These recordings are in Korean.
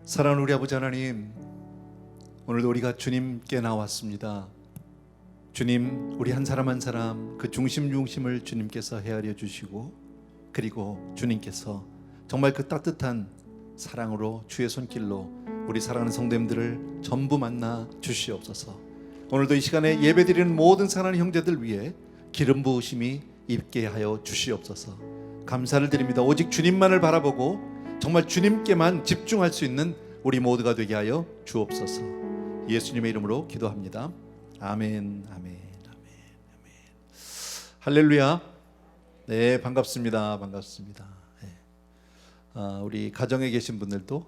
사랑하는 우리 아버지 하나님, 오늘도 우리가 주님께 나왔습니다. 주님, 우리 한 사람 한 사람 그 중심을 주님께서 헤아려 주시고, 그리고 주님께서 정말 그 따뜻한 사랑으로 주의 손길로 우리 사랑하는 성도님들을 전부 만나 주시옵소서. 오늘도 이 시간에 예배드리는 모든 사랑하는 형제들 위해 기름 부으심이 있게 하여 주시옵소서. 감사를 드립니다. 오직 주님만을 바라보고 정말 주님께만 집중할 수 있는 우리 모두가 되게 하여 주옵소서. 예수님의 이름으로 기도합니다. 아멘, 아멘, 아멘, 아멘. 할렐루야. 네, 반갑습니다. 반갑습니다. 네. 우리 가정에 계신 분들도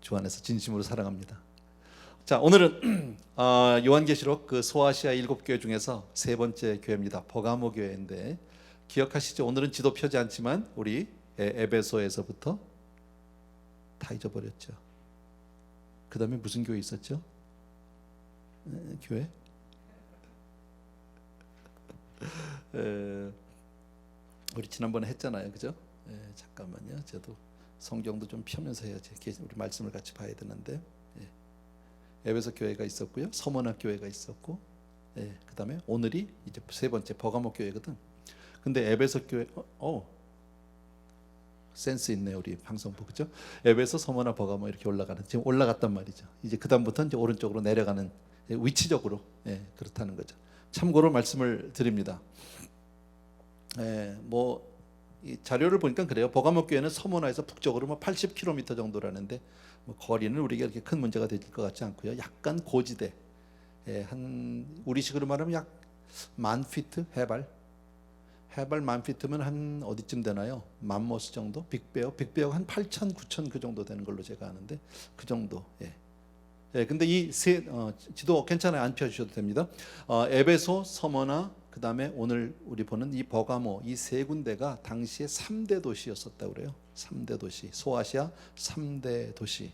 주 안에서 진심으로 사랑합니다. 자, 오늘은 요한계시록 그 소아시아 7교회 중에서 세 번째 교회입니다. 버가모 교회인데 기억하시죠? 오늘은 지도 펴지 않지만 우리 에베소에서부터 다 잊어버렸죠. 그 다음에 무슨 교회 있었죠? 교회? 우리 지난번에 했잖아요, 그죠? 잠깐만요. 저도 성경도 좀 펴면서 해야지. 우리 말씀을 같이 봐야 되는데. 에베소 교회가 있었고요, 서머나 교회가 있었고, 그 다음에 오늘이 이제 세 번째 버가모 교회거든. 근데 에베소 교회, 센스 있네 우리 방송부, 그죠? 에베소, 서머나, 버가모 이렇게 올라가는, 지금 올라갔단 말이죠. 이제 그 다음부터 이제 오른쪽으로 내려가는, 위치적으로 그렇다는 거죠. 참고로 말씀을 드립니다. 이 자료를 보니까 그래요. 버가모 교회는 서머나에서 북쪽으로 80km 정도라는데 거리는 우리가 이렇게 큰 문제가 될 것 같지 않고요. 약간 고지대, 한 우리식으로 말하면 약 10,000피트 해발 10,000피트면 한 어디쯤 되나요? 맘모스 정도? 빅베어 한 8,000, 9,000 그 정도 되는 걸로 제가 아는데 그 정도. 근데 이 지도 괜찮아요. 안 펴주셔도 됩니다. 에베소, 서머나, 그 다음에 오늘 우리 보는 이 버가모, 이 세 군데가 당시에 3대 도시였었다고 그래요. 3대 도시, 소아시아 3대 도시.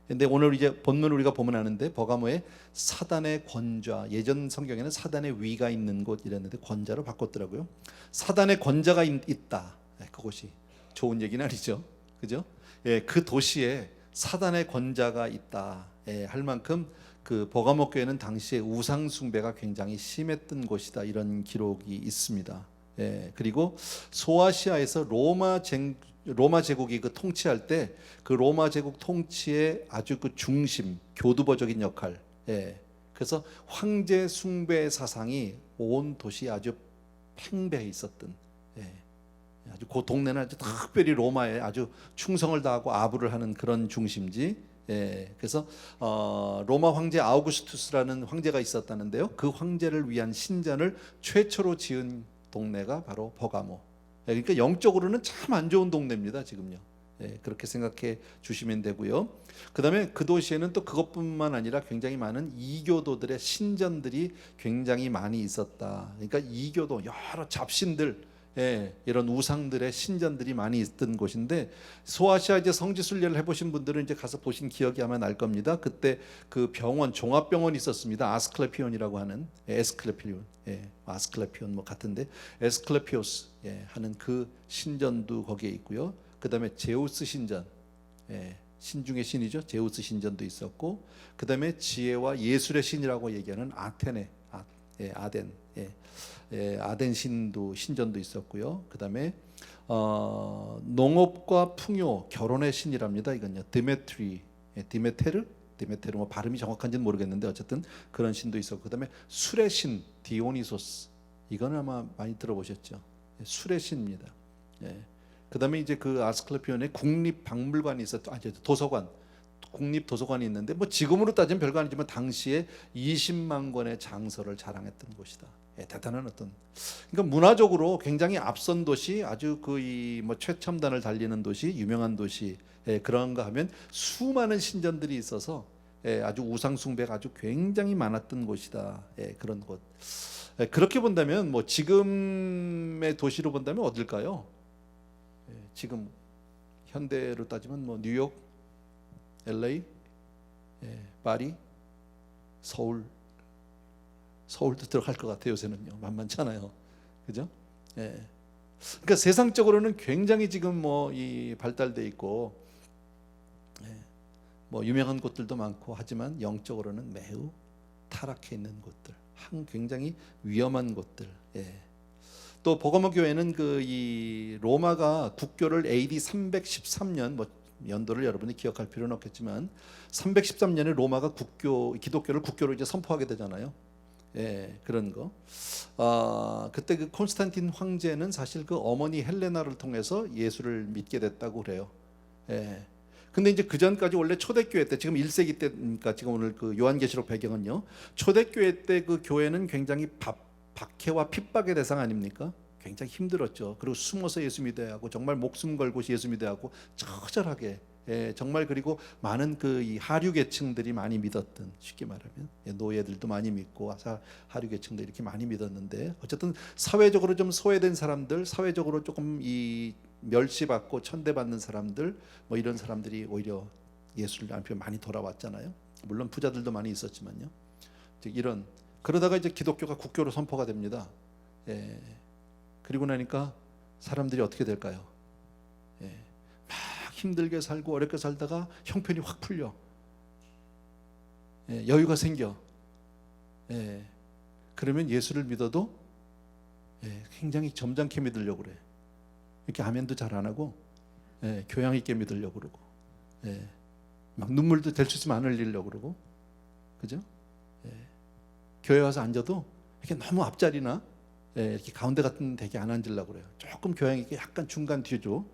근데 오늘 이제 본문 우리가 보면 아는데 버가모에 사단의 권좌, 예전 성경에는 사단의 위가 있는 곳 이랬는데 권좌로 바꿨더라고요. 사단의 권좌가 있다. 그곳이 좋은 얘기는 아니죠, 그죠? 그 도시에 사단의 권좌가 있다 할 만큼 그 버가모 교회는 당시에 우상 숭배가 굉장히 심했던 곳이다, 이런 기록이 있습니다. 그리고 소아시아에서 로마 제국이 그 통치할 때 그 로마 제국 통치의 아주 그 중심, 교두보적인 역할. 그래서 황제 숭배 사상이 온 도시에 아주 팽배해 있었던. 아주 그 동네는 아주 특별히 로마에 아주 충성을 다하고 아부를 하는 그런 중심지. 그래서 로마 황제 아우구스투스라는 황제가 있었다는데요. 그 황제를 위한 신전을 최초로 지은 동네가 바로 버가모. 그러니까 영적으로는 참 안 좋은 동네입니다, 지금요. 그렇게 생각해 주시면 되고요. 그 다음에 그 도시에는 또 그것뿐만 아니라 굉장히 많은 이교도들의 신전들이 굉장히 많이 있었다. 그러니까 이교도, 여러 잡신들, 이런 우상들의 신전들이 많이 있던 곳인데, 소아시아 이제 성지순례를 해보신 분들은 이제 가서 보신 기억이 아마 날 겁니다. 그때 그 병원, 종합병원이 있었습니다. 아스클레피온이라고 하는, 에스클레피온, 아스클레피온 뭐 같은데 에스클레피오스 하는 그 신전도 거기에 있고요. 그 다음에 제우스 신전, 신중의 신이죠. 제우스 신전도 있었고, 그 다음에 지혜와 예술의 신이라고 얘기하는 아테네, 아덴, 아덴 신전도 있었고요. 그 다음에 농업과 풍요, 결혼의 신이랍니다. 이건요, 디메테르 뭐 발음이 정확한지는 모르겠는데 어쨌든 그런 신도 있었고, 그 다음에 술의 신 디오니소스, 이건 아마 많이 들어보셨죠. 술의 신입니다. 그 다음에 이제 그 아스클레피온에 국립박물관이 도서관, 국립도서관이 있는데 뭐 지금으로 따지면 별거 아니지만 당시에 20만 권의 장서를 자랑했던 곳이다. 대단한 어떤, 그러니까 문화적으로 굉장히 앞선 도시, 아주 뭐 최첨단을 달리는 도시, 유명한 도시, 그런가 하면 수많은 신전들이 있어서 아주 우상 숭배가 아주 굉장히 많았던 곳이다. 그런 곳. 그렇게 본다면 뭐 지금의 도시로 본다면 어딜까요? 지금 현대로 따지면 뭐 뉴욕, LA, 파리, 서울도 들어갈 것 같아요. 요새는요, 만만찮아요, 그죠? 그러니까 세상적으로는 굉장히 지금 뭐 이 발달돼 있고, 뭐 유명한 곳들도 많고 하지만 영적으로는 매우 타락해 있는 곳들, 굉장히 위험한 곳들. 예. 또 버가모 교회는 이 로마가 국교를 AD 313년, 뭐 연도를 여러분이 기억할 필요는 없겠지만 313년에 로마가 기독교를 국교로 이제 선포하게 되잖아요. 예, 그런 거. 그때 그 콘스탄틴 황제는 사실 그 어머니 헬레나를 통해서 예수를 믿게 됐다고 그래요. 예. 근데 이제 그 전까지 원래 초대교회 때, 지금 1세기 때니까 지금 오늘 그 요한계시록 배경은요, 초대교회 때 그 교회는 굉장히 박해와 핍박의 대상 아닙니까? 굉장히 힘들었죠. 그리고 숨어서 예수 믿어야 하고 정말 목숨 걸고 예수 믿어야 하고 처절하게, 예, 정말. 그리고 많은 이 하류 계층들이 많이 믿었던, 쉽게 말하면 노예들도 많이 믿고 하류 계층들이 이렇게 많이 믿었는데, 어쨌든 사회적으로 좀 소외된 사람들, 사회적으로 조금 멸시받고 천대받는 사람들, 뭐 이런 사람들이 오히려 예수를 알면 많이 돌아왔잖아요. 물론 부자들도 많이 있었지만요. 이런, 그러다가 이제 기독교가 국교로 선포가 됩니다. 예. 그리고 나니까 사람들이 어떻게 될까요? 예. 막 힘들게 살고 어렵게 살다가 형편이 확 풀려. 예. 여유가 생겨. 예. 그러면 예수를 믿어도 굉장히 점잖게 믿으려고 그래. 이렇게 아멘도 잘 안 하고, 교양 있게 믿으려고 그러고, 막 눈물도 될 수 있으면 안 흘리려고 그러고, 그죠? 교회 와서 앉아도 이렇게 너무 앞자리나 이렇게 가운데 같은 데게 안 앉으려고 그래요. 조금 교양 있게 약간 중간 뒤죠.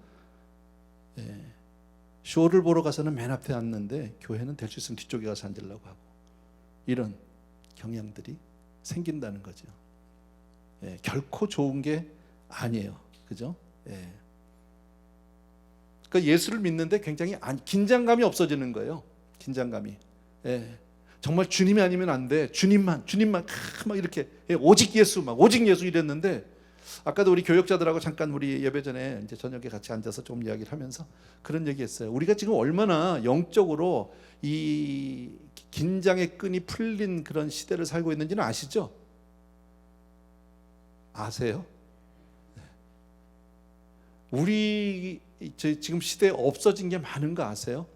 쇼를 보러 가서는 맨 앞에 앉는데 교회는 될 수 있으면 뒤쪽에 가서 앉으려고 하고, 이런 경향들이 생긴다는 거죠. 결코 좋은 게 아니에요. 그죠? 그러니까 예수를 믿는데 굉장히 긴장감이 없어지는 거예요. 긴장감이. 정말 주님이 아니면 안 돼. 주님만 막 이렇게, 오직 예수, 막 오직 예수 이랬는데, 아까도 우리 교역자들하고 잠깐 우리 예배 전에 이제 저녁에 같이 앉아서 좀 이야기를 하면서 그런 얘기했어요. 우리가 지금 얼마나 영적으로 이 긴장의 끈이 풀린 그런 시대를 살고 있는지는 아시죠? 아세요? 우리 지금 시대에 없어진 게 많은 거 아세요?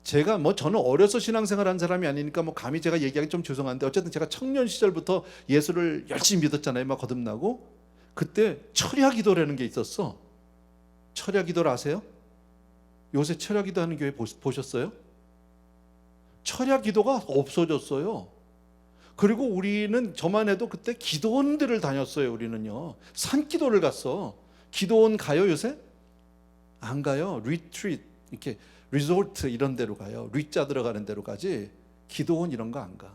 제가 저는 어려서 신앙생활한 사람이 아니니까 감히 제가 얘기하기 좀 죄송한데, 어쨌든 제가 청년 시절부터 예수를 열심히 믿었잖아요. 막 거듭나고. 그때 철야 기도라는 게 있었어. 철야 기도를 아세요? 요새 철야 기도하는 교회 보셨어요? 철야 기도가 없어졌어요. 그리고 우리는, 저만 해도 그때 기도원들을 다녔어요. 우리는요, 산기도를 갔어. 기도원 가요 요새? 안 가요. 리트리트, 이렇게 리조트 이런 데로 가요. 리자 들어가는 데로 가지, 기도원 이런 거 안 가.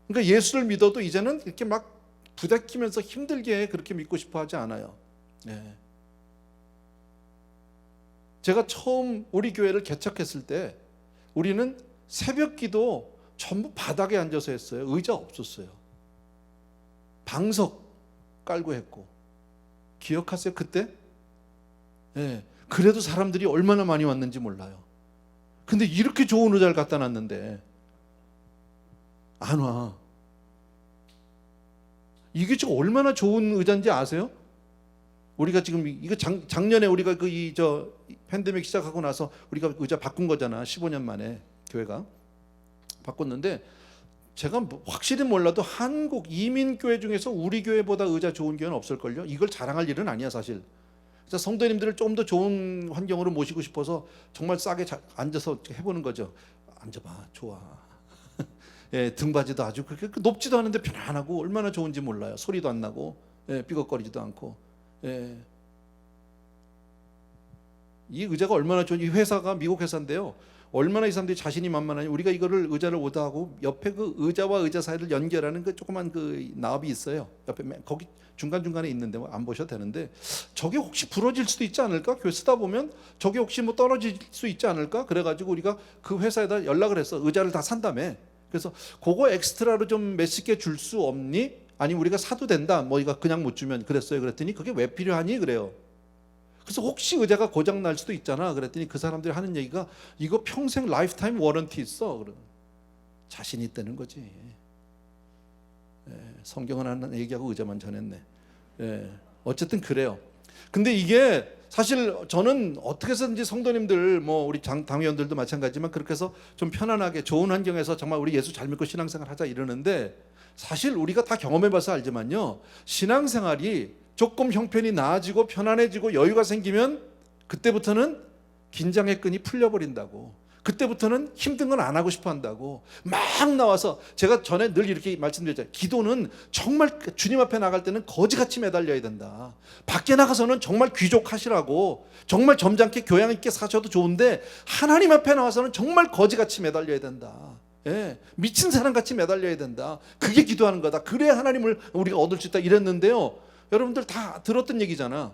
그러니까 예수를 믿어도 이제는 이렇게 막 부대끼면서 힘들게 그렇게 믿고 싶어 하지 않아요. 제가 처음 우리 교회를 개척했을 때 우리는 새벽 기도 전부 바닥에 앉아서 했어요. 의자 없었어요. 방석 깔고 했고. 기억하세요 그때? 그래도 사람들이 얼마나 많이 왔는지 몰라요. 근데 이렇게 좋은 의자를 갖다 놨는데 안 와. 이게 지금 얼마나 좋은 의자인지 아세요? 우리가 지금 이거 작년에 우리가 팬데믹 시작하고 나서 우리가 의자 바꾼 거잖아. 15년 만에 교회가 바꿨는데, 제가 확실히 몰라도 한국 이민교회 중에서 우리 교회보다 의자 좋은 교회는 없을걸요. 이걸 자랑할 일은 아니야 사실. 그래서 성도님들을 좀 더 좋은 환경으로 모시고 싶어서 정말 싸게 앉아서 해보는 거죠. 앉아봐, 좋아. 등받이도 아주 그렇게 높지도 않은데 편안하고 얼마나 좋은지 몰라요. 소리도 안 나고, 삐걱거리지도 않고. 이 의자가 얼마나 좋은, 이 회사가 미국 회사인데요, 얼마나 이 사람들이 자신이 만만하니, 우리가 이거를 의자를 오다하고 옆에 그 의자와 의자 사이를 연결하는 그 조그만 그 나업이 있어요. 옆에 거기 중간중간에 있는데 안 보셔도 되는데, 저게 혹시 부러질 수도 있지 않을까? 교회 쓰다 보면 저게 혹시 떨어질 수 있지 않을까? 그래가지고 우리가 그 회사에다 연락을 했어. 의자를 다 산다며. 그래서 그거 엑스트라로 좀 몇십 개 줄 수 없니? 아니 우리가 사도 된다. 이거 그냥 못 주면. 그랬어요. 그랬더니 그게 왜 필요하니? 그래요. 그래서 혹시 의자가 고장 날 수도 있잖아. 그랬더니 그 사람들이 하는 얘기가, 이거 평생 라이프타임 워런티 있어. 자신 있다는 거지. 성경은 하는 얘기하고 의자만 전했네. 어쨌든 그래요. 근데 이게 사실 저는 어떻게 해서든지 성도님들 뭐 우리 당회원들도 마찬가지지만 그렇게 해서 좀 편안하게 좋은 환경에서 정말 우리 예수 잘 믿고 신앙생활 하자 이러는데, 사실 우리가 다 경험해봐서 알지만요, 신앙생활이 조금 형편이 나아지고 편안해지고 여유가 생기면 그때부터는 긴장의 끈이 풀려버린다고. 그때부터는 힘든 건 안 하고 싶어 한다고. 막 나와서, 제가 전에 늘 이렇게 말씀드렸잖아요. 기도는 정말 주님 앞에 나갈 때는 거지같이 매달려야 된다. 밖에 나가서는 정말 귀족하시라고 정말 점잖게 교양 있게 사셔도 좋은데, 하나님 앞에 나와서는 정말 거지같이 매달려야 된다. 예, 미친 사람같이 매달려야 된다. 그게 기도하는 거다. 그래야 하나님을 우리가 얻을 수 있다 이랬는데요, 여러분들 다 들었던 얘기잖아.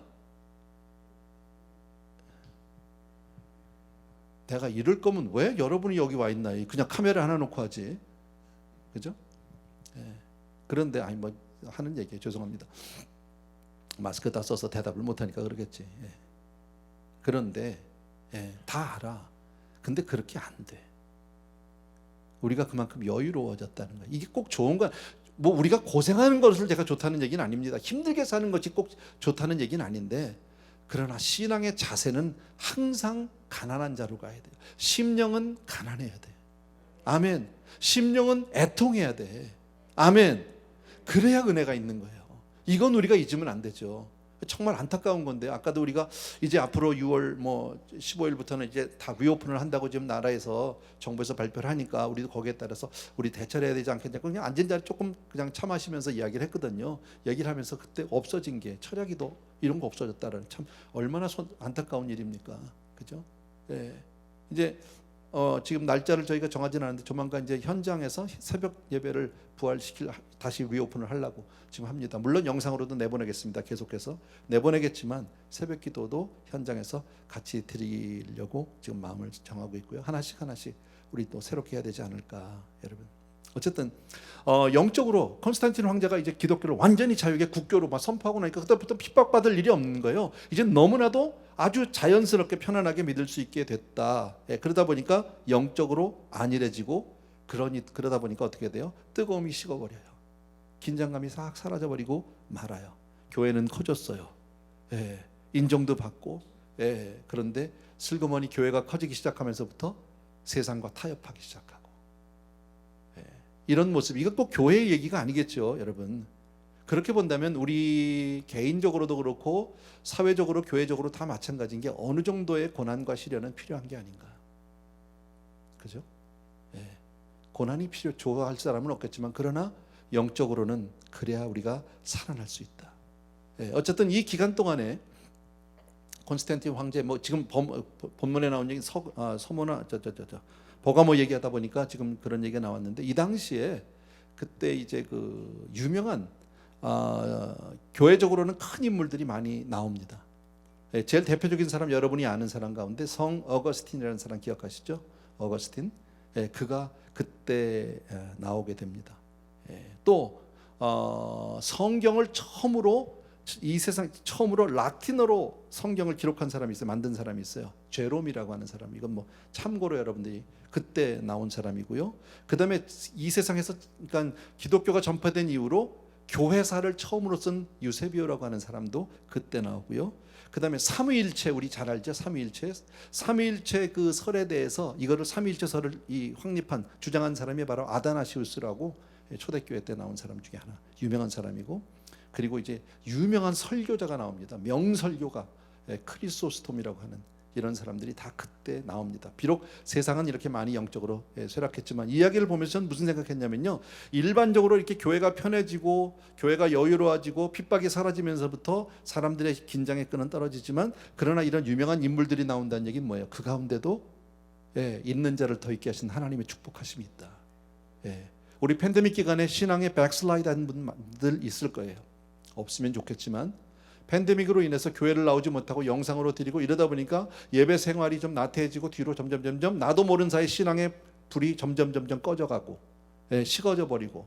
내가 이럴 거면 왜 여러분이 여기 와 있나? 그냥 카메라 하나 놓고 하지, 그죠? 예. 그런데 아니 뭐 하는 얘기예요. 죄송합니다. 마스크 다 써서 대답을 못하니까 그러겠지. 예. 그런데 다 알아. 근데 그렇게 안 돼. 우리가 그만큼 여유로워졌다는 거야. 이게 꼭 좋은 거야. 뭐 우리가 고생하는 것을 제가 좋다는 얘기는 아닙니다. 힘들게 사는 것이 꼭 좋다는 얘기는 아닌데, 그러나 신앙의 자세는 항상 가난한 자로 가야 돼요. 심령은 가난해야 돼. 아멘. 심령은 애통해야 돼. 아멘. 그래야 은혜가 있는 거예요. 이건 우리가 잊으면 안 되죠. 정말 안타까운 건데, 아까도 우리가 이제 앞으로 6월 뭐 15일부터는 이제 다 리오픈을 한다고 지금 나라에서 정부에서 발표를 하니까 우리도 거기에 따라서 우리 대처를 해야 되지 않겠냐. 그냥 앉은 자리 조금 그냥 차 마시면서 이야기를 했거든요. 얘기를 하면서 그때 없어진 게 철야기도 이런 거 없어졌다는, 참 얼마나 안타까운 일입니까, 그죠? 예. 이제 지금 날짜를 저희가 정하지는 않았는데 조만간 이제 현장에서 새벽 예배를 부활시킬, 다시 리오픈을 하려고 지금 합니다. 물론 영상으로도 내보내겠습니다. 계속해서 내보내겠지만 새벽 기도도 현장에서 같이 드리려고 지금 마음을 정하고 있고요. 하나씩 우리 또 새롭게 해야 되지 않을까, 여러분. 어쨌든 영적으로 콘스탄틴 황제가 이제 기독교를 완전히 자유의 국교로 막 선포하고 나니까 그때부터 핍박받을 일이 없는 거예요. 이제 너무나도 아주 자연스럽게 편안하게 믿을 수 있게 됐다. 그러다 보니까 영적으로 안일해지고, 그러다 보니까 어떻게 돼요? 뜨거움이 식어버려요. 긴장감이 싹 사라져버리고 말아요. 교회는 커졌어요. 인정도 받고. 그런데 슬그머니 교회가 커지기 시작하면서부터 세상과 타협하기 시작하고. 이런 모습, 이건 꼭 교회의 얘기가 아니겠죠, 여러분. 그렇게 본다면 우리 개인적으로도 그렇고 사회적으로 교회적으로 다 마찬가지인 게, 어느 정도의 고난과 시련은 필요한 게 아닌가, 그죠? 고난이 좋아할 사람은 없겠지만, 그러나 영적으로는 그래야 우리가 살아날 수 있다. 어쨌든 이 기간 동안에 콘스탄틴 황제, 뭐 지금 본문에 나온 얘기 서모나 버가모 얘기하다 보니까 지금 그런 얘기가 나왔는데, 이 당시에 그때 이제 그 유명한 교회적으로는 큰 인물들이 많이 나옵니다. 제일 대표적인 사람, 여러분이 아는 사람 가운데 성 어거스틴이라는 사람 기억하시죠? 어거스틴. 그가 그때 나오게 됩니다. 또 성경을 이 세상 처음으로 라틴어로 성경을 기록한 사람이 있어요. 만든 사람이 있어요. 제롬이라고 하는 사람. 이건 뭐 참고로 여러분들이 그때 나온 사람이고요. 그 다음에 이 세상에서, 그러니까 기독교가 전파된 이후로 교회사를 처음으로 쓴 유세비오라고 하는 사람도 그때 나오고요. 그 다음에 삼위일체, 우리 잘 알죠? 삼위일체 그 설에 대해서, 이거를 삼위일체 설을 확립한, 주장한 사람이 바로 아다나시우스라고 초대교회 때 나온 사람 중에 하나, 유명한 사람이고, 그리고 이제 유명한 설교자가 나옵니다. 명설교가, 크리소스톰이라고 하는 이런 사람들이 다 그때 나옵니다. 비록 세상은 이렇게 많이 영적으로 쇠락했지만, 이야기를 보면서 저는 무슨 생각했냐면요, 일반적으로 이렇게 교회가 편해지고 교회가 여유로워지고 핍박이 사라지면서부터 사람들의 긴장의 끈은 떨어지지만, 그러나 이런 유명한 인물들이 나온다는 얘기는 뭐예요? 그 가운데도 있는 자를 더 있게 하신 하나님의 축복하심이 있다. 우리 팬데믹 기간에 신앙에 백슬라이드 한 분들 있을 거예요. 없으면 좋겠지만, 팬데믹으로 인해서 교회를 나오지 못하고 영상으로 드리고 이러다 보니까 예배 생활이 좀 나태해지고, 뒤로 점점 나도 모르는 사이 신앙의 불이 점점 꺼져가고 식어져 버리고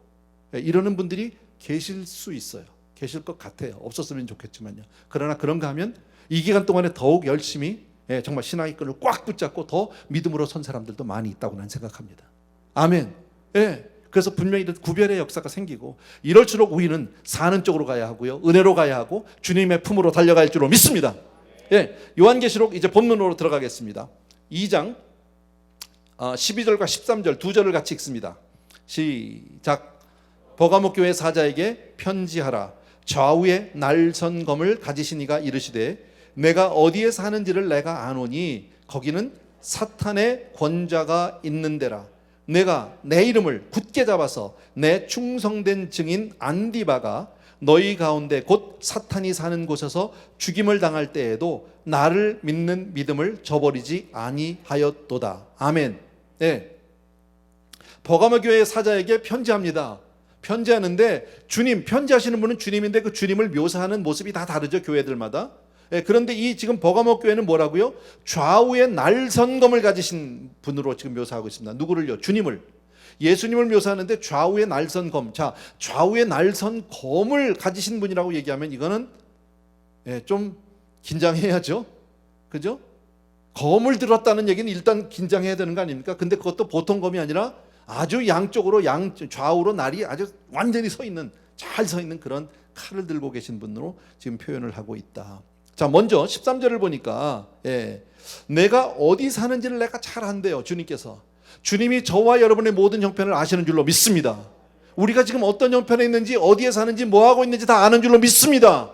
이러는 분들이 계실 수 있어요. 계실 것 같아요. 없었으면 좋겠지만요. 그러나 그런가 하면 이 기간 동안에 더욱 열심히 정말 신앙의 끈을 꽉 붙잡고 더 믿음으로 선 사람들도 많이 있다고 난 생각합니다. 아멘. 그래서 분명히 이런 구별의 역사가 생기고, 이럴수록 우리는 사는 쪽으로 가야 하고요, 은혜로 가야 하고 주님의 품으로 달려갈 줄로 믿습니다. 예, 요한계시록 이제 본문으로 들어가겠습니다. 2장 12절과 13절 두 절을 같이 읽습니다. 시작. 버가모 교회 사자에게 편지하라. 좌우에 날선 검을 가지신 이가 이르시되 내가 어디에 사는지를 내가 아노니 거기는 사탄의 권자가 있는 데라. 내가 내 이름을 굳게 잡아서 내 충성된 증인 안디바가 너희 가운데 곧 사탄이 사는 곳에서 죽임을 당할 때에도 나를 믿는 믿음을 저버리지 아니하였도다. 아멘. 네. 버가모 교회 사자에게 편지합니다. 편지하는데 주님, 편지하시는 분은 주님인데 그 주님을 묘사하는 모습이 다 다르죠, 교회들마다. 예, 그런데 이 지금 버가모 교회는 뭐라고요? 좌우에 날선검을 가지신 분으로 지금 묘사하고 있습니다. 누구를요? 주님을. 예수님을 묘사하는데 좌우에 날선검. 자, 좌우에 날선검을 가지신 분이라고 얘기하면 이거는 좀 긴장해야죠. 그죠? 검을 들었다는 얘기는 일단 긴장해야 되는 거 아닙니까? 근데 그것도 보통 검이 아니라 아주 양쪽으로 좌우로 날이 아주 완전히 서 있는, 잘 서 있는 그런 칼을 들고 계신 분으로 지금 표현을 하고 있다. 자, 먼저 13절을 보니까 내가 어디 사는지를 내가 잘 안대요. 주님께서. 주님이 저와 여러분의 모든 형편을 아시는 줄로 믿습니다. 우리가 지금 어떤 형편에 있는지, 어디에 사는지, 뭐하고 있는지 다 아는 줄로 믿습니다.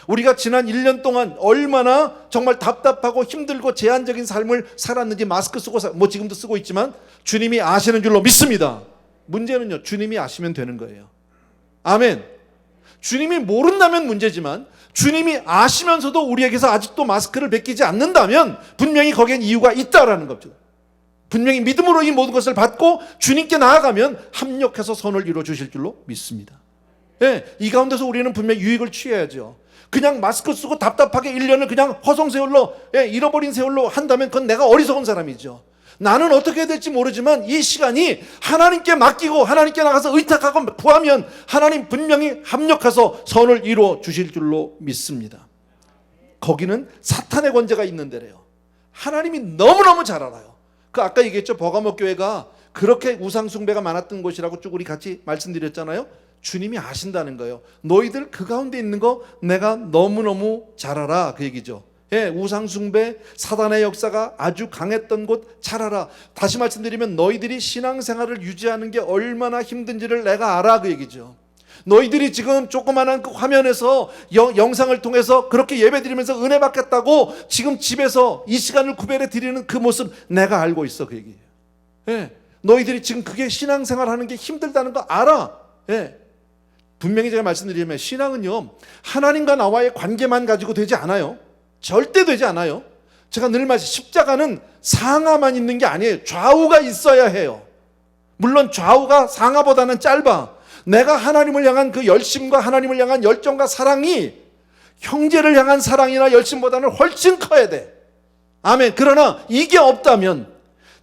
우리가 지난 1년 동안 얼마나 정말 답답하고 힘들고 제한적인 삶을 살았는지 마스크 쓰고 지금도 쓰고 있지만 주님이 아시는 줄로 믿습니다. 문제는요, 주님이 아시면 되는 거예요. 아멘. 주님이 모른다면 문제지만 주님이 아시면서도 우리에게서 아직도 마스크를 벗기지 않는다면 분명히 거기엔 이유가 있다라는 거죠. 분명히 믿음으로 이 모든 것을 받고 주님께 나아가면 합력해서 선을 이루어 주실 줄로 믿습니다. 이 가운데서 우리는 분명히 유익을 취해야죠. 그냥 마스크 쓰고 답답하게 1년을 그냥 허송세월로 잃어버린 세월로 한다면 그건 내가 어리석은 사람이죠. 나는 어떻게 해야 될지 모르지만 이 시간이 하나님께 맡기고 하나님께 나가서 의탁하고 구하면 하나님 분명히 합력해서 선을 이루어 주실 줄로 믿습니다. 거기는 사탄의 권세가 있는 데래요. 하나님이 너무너무 잘 알아요. 그 아까 얘기했죠. 버가모 교회가 그렇게 우상 숭배가 많았던 곳이라고 쭉 우리 같이 말씀드렸잖아요. 주님이 아신다는 거예요. 너희들 그 가운데 있는 거 내가 너무너무 잘 알아, 그 얘기죠. 우상 숭배, 사단의 역사가 아주 강했던 곳 잘 알아. 다시 말씀드리면 너희들이 신앙생활을 유지하는 게 얼마나 힘든지를 내가 알아, 그 얘기죠. 너희들이 지금 조그마한 그 화면에서 영상을 통해서 그렇게 예배드리면서 은혜 받겠다고 지금 집에서 이 시간을 구별해 드리는 그 모습 내가 알고 있어, 그 얘기예요. 너희들이 지금 그게 신앙생활 하는 게 힘들다는 거 알아. 분명히 제가 말씀드리면 신앙은요, 하나님과 나와의 관계만 가지고 되지 않아요. 절대 되지 않아요. 제가 늘 십자가는 상하만 있는 게 아니에요. 좌우가 있어야 해요. 물론 좌우가 상하보다는 짧아. 내가 하나님을 향한 그 열심과 하나님을 향한 열정과 사랑이 형제를 향한 사랑이나 열심보다는 훨씬 커야 돼. 아멘. 그러나 이게 없다면,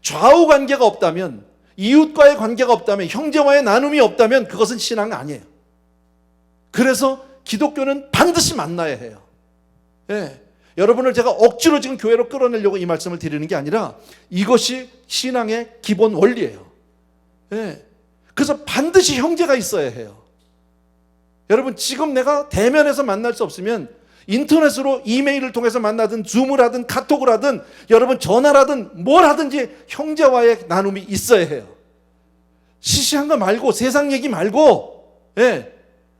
좌우 관계가 없다면, 이웃과의 관계가 없다면, 형제와의 나눔이 없다면 그것은 신앙이 아니에요. 그래서 기독교는 반드시 만나야 해요. 여러분을 제가 억지로 지금 교회로 끌어내려고 이 말씀을 드리는 게 아니라 이것이 신앙의 기본 원리예요. 그래서 반드시 형제가 있어야 해요. 여러분, 지금 내가 대면에서 만날 수 없으면 인터넷으로 이메일을 통해서 만나든 줌을 하든 카톡을 하든 여러분 전화라든 뭘 하든지 형제와의 나눔이 있어야 해요. 시시한 거 말고, 세상 얘기 말고,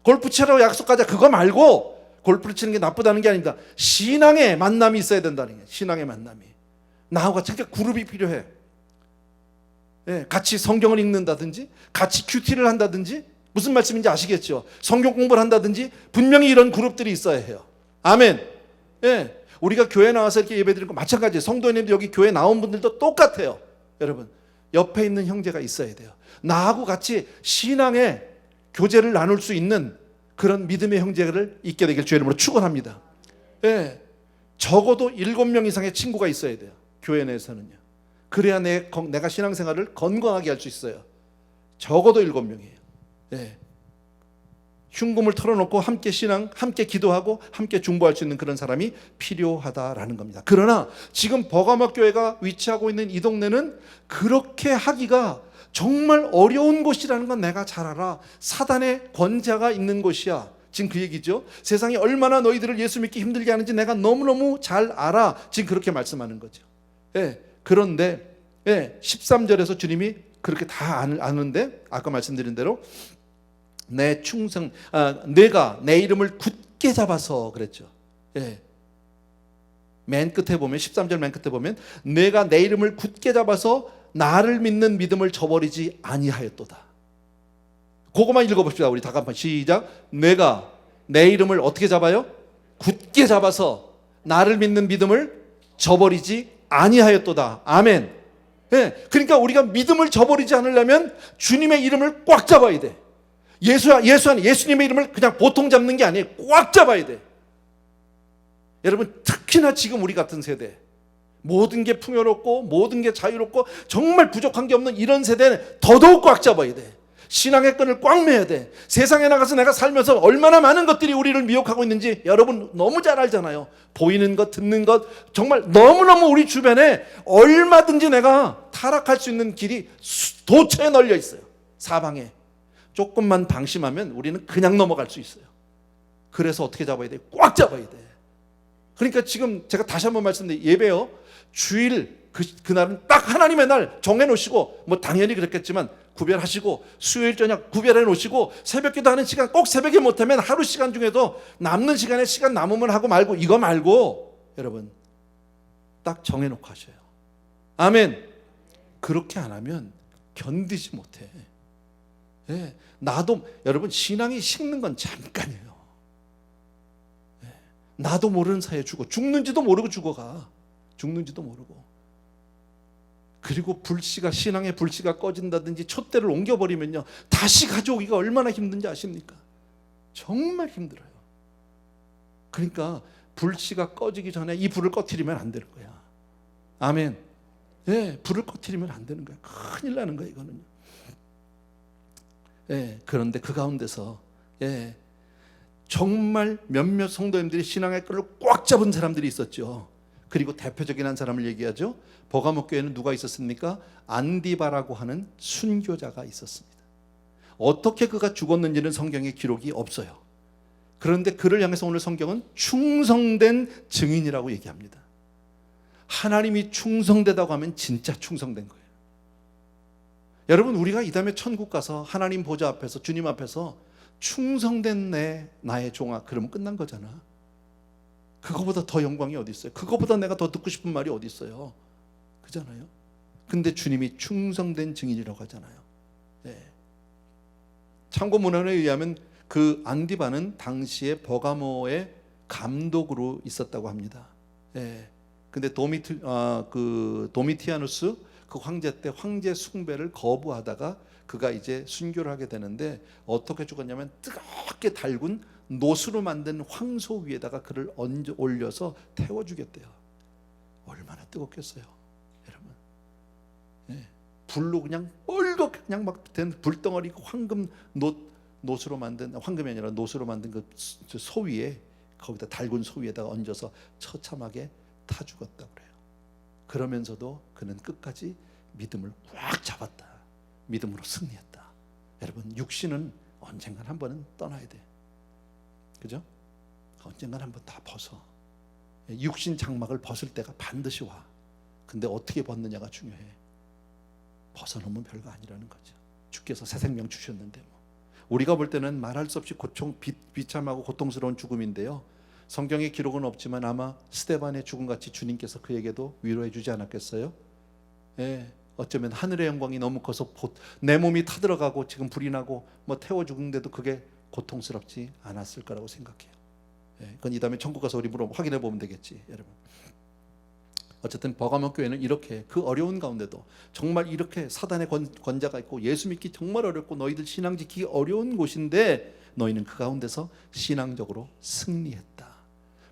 골프 치러 약속하자 그거 말고, 골프를 치는 게 나쁘다는 게 아닙니다. 신앙의 만남이 있어야 된다는 거예요. 신앙의 만남이. 나하고 같이 그룹이 필요해. 같이 성경을 읽는다든지, 같이 큐티를 한다든지, 무슨 말씀인지 아시겠죠? 성경 공부를 한다든지 분명히 이런 그룹들이 있어야 해요. 아멘. 우리가 교회 나와서 이렇게 예배드리는 거 마찬가지예요. 성도님들 여기 교회 나온 분들도 똑같아요. 여러분, 옆에 있는 형제가 있어야 돼요. 나하고 같이 신앙의 교제를 나눌 수 있는 그런 믿음의 형제를 있게 되길 주의 이름으로 축원합니다. 적어도 7명 이상의 친구가 있어야 돼요. 교회 내에서는요. 그래야 내가 신앙생활을 건강하게 할 수 있어요. 적어도 7명이에요. 흉금을 털어놓고 함께 함께 기도하고 함께 중보할 수 있는 그런 사람이 필요하다라는 겁니다. 그러나 지금 버가모 교회가 위치하고 있는 이 동네는 그렇게 하기가 정말 어려운 곳이라는 건 내가 잘 알아. 사단의 권자가 있는 곳이야. 지금 그 얘기죠. 세상이 얼마나 너희들을 예수 믿기 힘들게 하는지 내가 너무너무 잘 알아. 지금 그렇게 말씀하는 거죠. 예. 그런데 13절에서 주님이 그렇게 다 아는데 아까 말씀드린 대로 내가 내 이름을 굳게 잡아서 그랬죠. 예. 맨 끝에 보면 13절 맨 끝에 보면 내가 내 이름을 굳게 잡아서 나를 믿는 믿음을 저버리지 아니하였도다. 그것만 읽어봅시다. 우리 다 한번 시작. 내가 내 이름을 어떻게 잡아요? 굳게 잡아서 나를 믿는 믿음을 저버리지 아니하였도다. 아멘. 예, 그러니까 우리가 믿음을 저버리지 않으려면 주님의 이름을 꽉 잡아야 돼. 예수님의 이름을 그냥 보통 잡는 게 아니에요. 꽉 잡아야 돼. 여러분, 특히나 지금 우리 같은 세대, 모든 게 풍요롭고 모든 게 자유롭고 정말 부족한 게 없는 이런 세대는 더더욱 꽉 잡아야 돼. 신앙의 끈을 꽉 매야 돼. 세상에 나가서 내가 살면서 얼마나 많은 것들이 우리를 미혹하고 있는지 여러분 너무 잘 알잖아요. 보이는 것, 듣는 것, 정말 너무너무 우리 주변에 얼마든지 내가 타락할 수 있는 길이 도처에 널려 있어요. 사방에. 조금만 방심하면 우리는 그냥 넘어갈 수 있어요. 그래서 어떻게 잡아야 돼? 꽉 잡아야 돼. 그러니까 지금 제가 다시 한번 말씀드려요. 예배요, 주일 그날은 딱 하나님의 날 정해놓으시고, 뭐 당연히 그렇겠지만 구별하시고, 수요일 저녁 구별해 놓으시고, 새벽기도 하는 시간 꼭 새벽에 못하면 하루 시간 중에도 남는 시간에 시간 남으면 하고 말고, 이거 말고 여러분 딱 정해놓고 하셔요. 아멘. 그렇게 안 하면 견디지 못해. 예, 나도 여러분 신앙이 식는 건 잠깐이에요. 예, 나도 모르는 사이에 죽는지도 모르고 죽어가. 죽는지도 모르고. 그리고 신앙의 불씨가 꺼진다든지 촛대를 옮겨버리면요, 다시 가져오기가 얼마나 힘든지 아십니까? 정말 힘들어요. 그러니까 불씨가 꺼지기 전에 이 불을 꺼트리면 안 되는 거야. 아멘. 예, 불을 꺼트리면 안 되는 거야. 큰일 나는 거야, 이거는요. 예, 그런데 그 가운데서 정말 몇몇 성도님들이 신앙의 끈을 꽉 잡은 사람들이 있었죠. 그리고 대표적인 한 사람을 얘기하죠. 버가모 교회는 누가 있었습니까? 안디바라고 하는 순교자가 있었습니다. 어떻게 그가 죽었는지는 성경에 기록이 없어요. 그런데 그를 향해서 오늘 성경은 충성된 증인이라고 얘기합니다. 하나님이 충성되다고 하면 진짜 충성된 거예요. 여러분, 우리가 이 다음에 천국 가서 하나님 보좌 앞에서, 주님 앞에서 충성된 나의 종아, 그러면 끝난 거잖아. 그거보다 더 영광이 어디 있어요? 그거보다 내가 더 듣고 싶은 말이 어디 있어요? 그잖아요. 근데 주님이 충성된 증인이라고 하잖아요. 네. 참고 문헌에 의하면 그 안디바는 당시에 버가모의 감독으로 있었다고 합니다. 네. 근데 도미티아누스 그 황제 때 황제 숭배를 거부하다가 그가 이제 순교를 하게 되는데, 어떻게 죽었냐면 뜨겁게 달군 노수로 만든 황소 위에다가 그를 올려서 태워 주겠대요. 얼마나 뜨겁겠어요, 여러분. 네. 불로 그냥 뻘겋게 그냥 막 된 불덩어리, 황금 노수로 만든, 황금이 아니라 노수로 만든 그 소 위에, 거기다 달군 소 위에다가 얹어서 처참하게 타 죽었다고 그래요. 그러면서도 그는 끝까지 믿음을 꽉 잡았다. 믿음으로 승리했다. 여러분, 육신은 언젠간 한 번은 떠나야 돼. 그죠? 언젠간 한 번 다 벗어. 육신 장막을 벗을 때가 반드시 와. 근데 어떻게 벗느냐가 중요해. 벗어놓으면 별거 아니라는 거죠. 주께서 새 생명 주셨는데 뭐. 우리가 볼 때는 말할 수 없이 비참하고 고통스러운 죽음인데요, 성경의 기록은 없지만 아마 스데반의 죽음같이 주님께서 그에게도 위로해 주지 않았겠어요? 예, 어쩌면 하늘의 영광이 너무 커서 내 몸이 타들어가고 지금 불이 나고 뭐 태워 죽는데도 그게 고통스럽지 않았을 거라고 생각해요. 예, 그건 이 다음에 천국 가서 우리 확인해 보면 되겠지, 여러분. 어쨌든 버가모 교회는 이렇게 그 어려운 가운데도 정말 이렇게 사단의 권자가 있고 예수 믿기 정말 어렵고 너희들 신앙 지키기 어려운 곳인데 너희는 그 가운데서 신앙적으로 승리했다.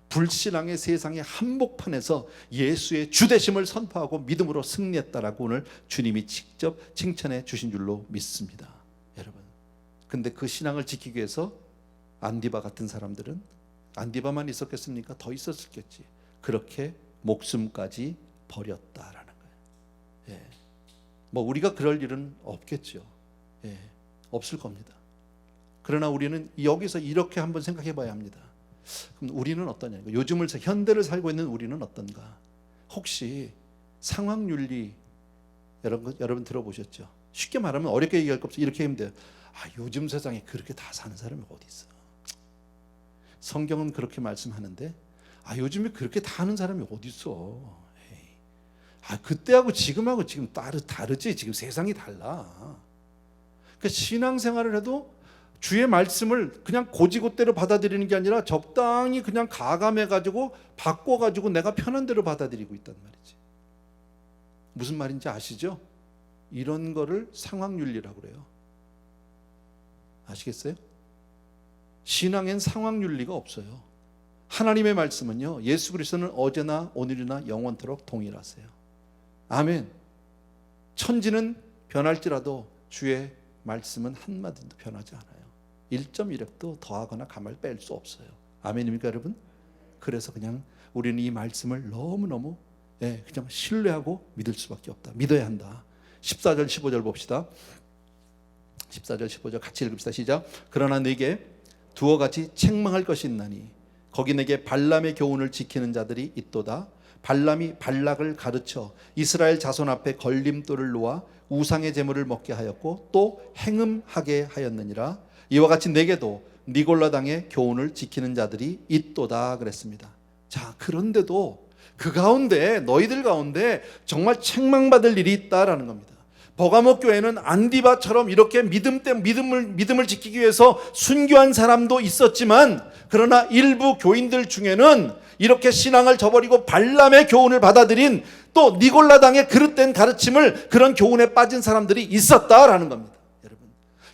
불신앙의 세상의 한복판에서 예수의 주되심을 선포하고 믿음으로 승리했다라고 오늘 주님이 직접 칭찬해 주신 줄로 믿습니다, 여러분. 근데 그 신앙을 지키기 위해서 안디바 같은 사람들은, 안디바만 있었겠습니까? 더 있었겠지. 그렇게 목숨까지 버렸다라는 거예요. 예. 뭐 우리가 그럴 일은 없겠죠. 예. 없을 겁니다. 그러나 우리는 여기서 이렇게 한번 생각해 봐야 합니다. 그럼 우리는 어떠냐? 요즘을 현대를 살고 있는 우리는 어떤가? 혹시 상황윤리 여러분 들어보셨죠? 쉽게 말하면 어렵게 얘기할 거 없이 이렇게 하면 돼요. 요즘 세상에 그렇게 다 사는 사람이 어디 있어? 성경은 그렇게 말씀하는데 요즘에 그렇게 다 하는 사람이 어디 있어? 그때하고 지금하고 지금 다르지. 지금 세상이 달라. 그러니까 신앙생활을 해도 주의 말씀을 그냥 고지고대로 받아들이는 게 아니라 적당히 그냥 가감해가지고 바꿔가지고 내가 편한 대로 받아들이고 있단 말이지. 무슨 말인지 아시죠? 이런 거를 상황윤리라고 그래요. 아시겠어요? 신앙엔 상황윤리가 없어요. 하나님의 말씀은요, 예수 그리스도는 어제나 오늘이나 영원토록 동일하세요. 아멘. 천지는 변할지라도 주의 말씀은 한마디도 변하지 않아요. 1.1획도 더하거나 감을 뺄 수 없어요. 아멘입니까 여러분? 그래서 그냥 우리는 이 말씀을 너무너무 그냥 신뢰하고 믿을 수밖에 없다. 믿어야 한다. 14절 15절 봅시다. 14절 15절 같이 읽읍시다. 시작. 그러나 내게 두어 가지 책망할 것이 있나니 거기 내게 발람의 교훈을 지키는 자들이 있도다. 발람이 발락을 가르쳐 이스라엘 자손 앞에 걸림돌을 놓아 우상의 제물을 먹게 하였고 또 행음하게 하였느니라. 이와 같이 내게도 니골라 당의 교훈을 지키는 자들이 있도다 그랬습니다. 자, 그런데도 그 가운데 너희들 가운데 정말 책망받을 일이 있다라는 겁니다. 버가모 교회는 안디바처럼 이렇게 믿음을 지키기 위해서 순교한 사람도 있었지만, 그러나 일부 교인들 중에는 이렇게 신앙을 저버리고 발람의 교훈을 받아들인 또 니골라당의 그릇된 가르침을, 그런 교훈에 빠진 사람들이 있었다라는 겁니다. 여러분,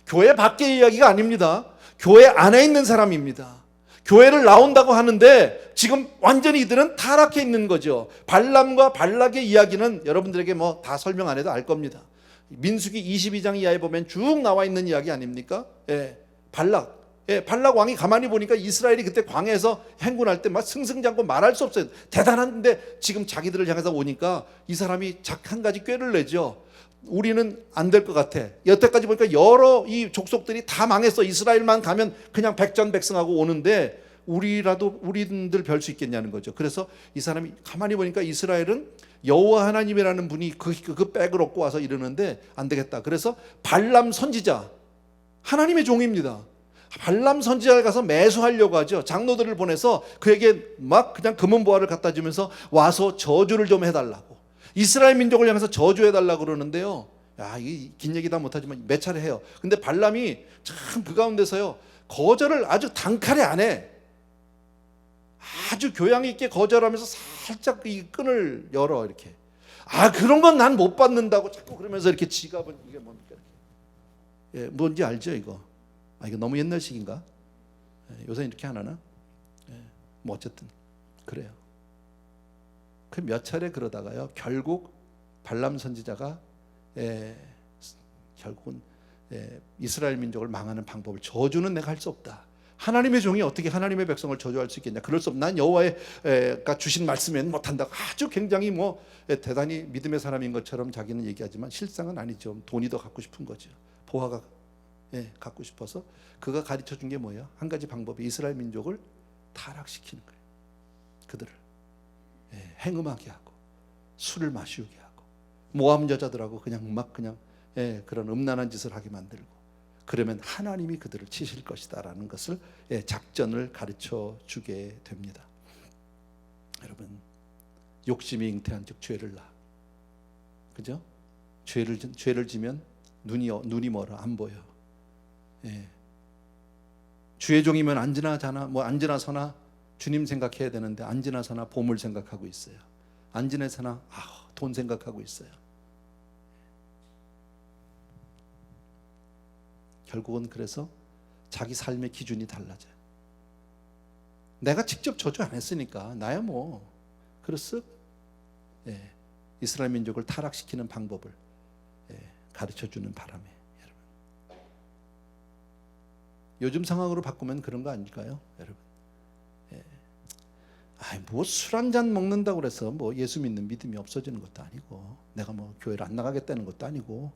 교회 밖의 이야기가 아닙니다. 교회 안에 있는 사람입니다. 교회를 나온다고 하는데 지금 완전히 이들은 타락해 있는 거죠. 발람과 발락의 이야기는 여러분들에게 뭐 다 설명 안 해도 알 겁니다. 민수기 22장 이하에 보면 쭉 나와 있는 이야기 아닙니까? 발락. 발락 왕이 가만히 보니까 이스라엘이 그때 광야에서 행군할 때 막 승승장구 말할 수 없어요. 대단한데 지금 자기들을 향해서 오니까 이 사람이 한 가지 꾀를 내죠. 우리는 안 될 것 같아. 여태까지 보니까 여러 이 족속들이 다 망했어. 이스라엘만 가면 그냥 백전백승하고 오는데 우리들 별 수 있겠냐는 거죠. 그래서 이 사람이 가만히 보니까 이스라엘은 여호와 하나님이라는 분이 그 백을 얻고 와서 이러는데 안 되겠다. 그래서 발람 선지자, 하나님의 종입니다. 발람 선지자를 가서 매수하려고 하죠. 장로들을 보내서 그에게 막 그냥 금은보화를 갖다 주면서 와서 저주를 좀 해달라고, 이스라엘 민족을 향해서 저주해달라고 그러는데요. 이 긴 얘기 다 못하지만 몇 차례 해요. 근데 발람이 참 그 가운데서요, 거절을 아주 단칼에 안 해. 아주 교양 있게 거절하면서 살짝 이 끈을 열어 이렇게. 그런 건 난 못 받는다고 자꾸 그러면서 이렇게 지갑은, 이게 뭡니까? 뭔지 알죠 이거? 이거 너무 옛날식인가? 요새 이렇게 안 하나? 뭐 어쨌든 그래요. 그 몇 차례 그러다가요, 결국 발람 선지자가 결국은 이스라엘 민족을 망하는 방법을, 저주는 내가 할 수 없다. 하나님의 종이 어떻게 하나님의 백성을 저주할 수 있겠냐? 그럴 수 없다. 난 여호와가 주신 말씀에는 못한다. 아주 굉장히 대단히 믿음의 사람인 것처럼 자기는 얘기하지만 실상은 아니죠. 돈이 더 갖고 싶은 거죠. 보화가 갖고 싶어서 그가 가르쳐 준 게 뭐예요? 한 가지 방법이 이스라엘 민족을 타락시키는 거예요. 그들을 행음하게 하고 술을 마시게 하고 모함 여자들하고 그냥 그런 음란한 짓을 하게 만들고, 그러면 하나님이 그들을 치실 것이다라는 것을 작전을 가르쳐 주게 됩니다. 여러분, 욕심이 잉태한 즉 죄를 낳아. 그죠? 죄를 지면 눈이 멀어 안 보여. 주의 종이면 앉으나 자나 앉으나 서나 주님 생각해야 되는데 앉으나 서나 보물 생각하고 있어요. 앉으나 서나 돈 생각하고 있어요. 결국은 그래서 자기 삶의 기준이 달라져요. 내가 직접 저주 안 했으니까 나야 그래서 이스라엘 민족을 타락시키는 방법을 가르쳐주는 바람에, 여러분, 요즘 상황으로 바꾸면 그런 거 아닐까요, 여러분? 술 한 잔 먹는다고 그래서 예수 믿는 믿음이 없어지는 것도 아니고, 내가 교회를 안 나가겠다는 것도 아니고,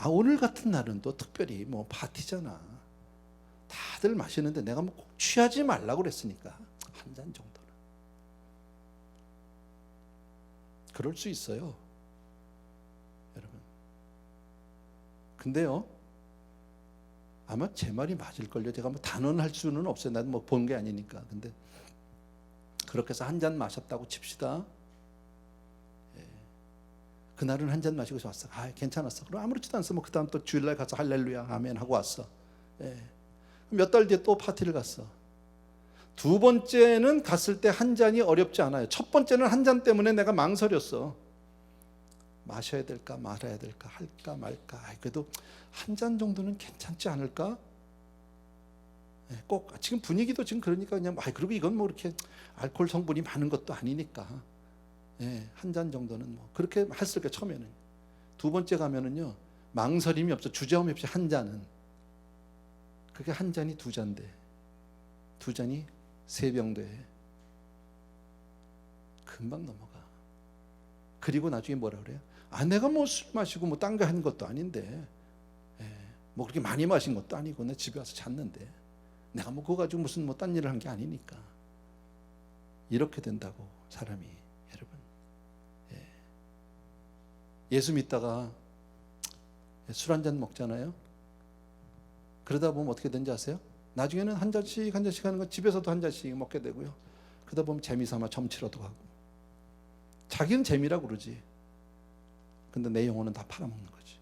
오늘 같은 날은 또 특별히 파티잖아. 다 다들 마시는데 내가 뭐 꼭 취하지 말라고 그랬으니까 한 잔 정도는. 그럴 수 있어요, 여러분. 근데요, 아마 제 말이 맞을걸요. 제가 뭐 단언할 수는 없어요. 나도 뭐 본 게 아니니까. 근데 그렇게 해서 한 잔 마셨다고 칩시다. 그날은 한 잔 마시고 왔어. 괜찮았어. 그럼 아무렇지도 않았어. 뭐 그다음 또 주일날 가서 할렐루야 아멘 하고 왔어. 몇 달 뒤에 또 파티를 갔어. 두 번째는 갔을 때 한 잔이 어렵지 않아요. 첫 번째는 한 잔 때문에 내가 망설였어. 마셔야 될까 말아야 될까 할까 말까. 그래도 한 잔 정도는 괜찮지 않을까? 꼭 지금 분위기도 지금 그러니까 그냥 그리고 이건 뭐 이렇게 알코올 성분이 많은 것도 아니니까 한 잔 정도는 뭐 그렇게 했을 게 처음에는. 두 번째 가면은요, 망설임이 없어. 주저함이 없이 한 잔은. 그게 한 잔이 두 잔 돼. 두 잔이 세 병 돼. 금방 넘어가. 그리고 나중에 뭐라 그래요? 내가 뭐 술 마시고 뭐 딴 거 한 것도 아닌데, 뭐 그렇게 많이 마신 것도 아니고 내 집에 와서 잤는데 내가 뭐 그거 가지고 무슨 뭐 딴 일을 한 게 아니니까. 이렇게 된다고 사람이, 여러분. 예수 믿다가 술 한 잔 먹잖아요. 그러다 보면 어떻게 되는지 아세요? 나중에는 한 잔씩 한 잔씩 하는 거 집에서도 한 잔씩 먹게 되고요. 그러다 보면 재미삼아 점치러도 가고. 자기는 재미라고 그러지. 근데 내 영혼은 다 팔아먹는 거지.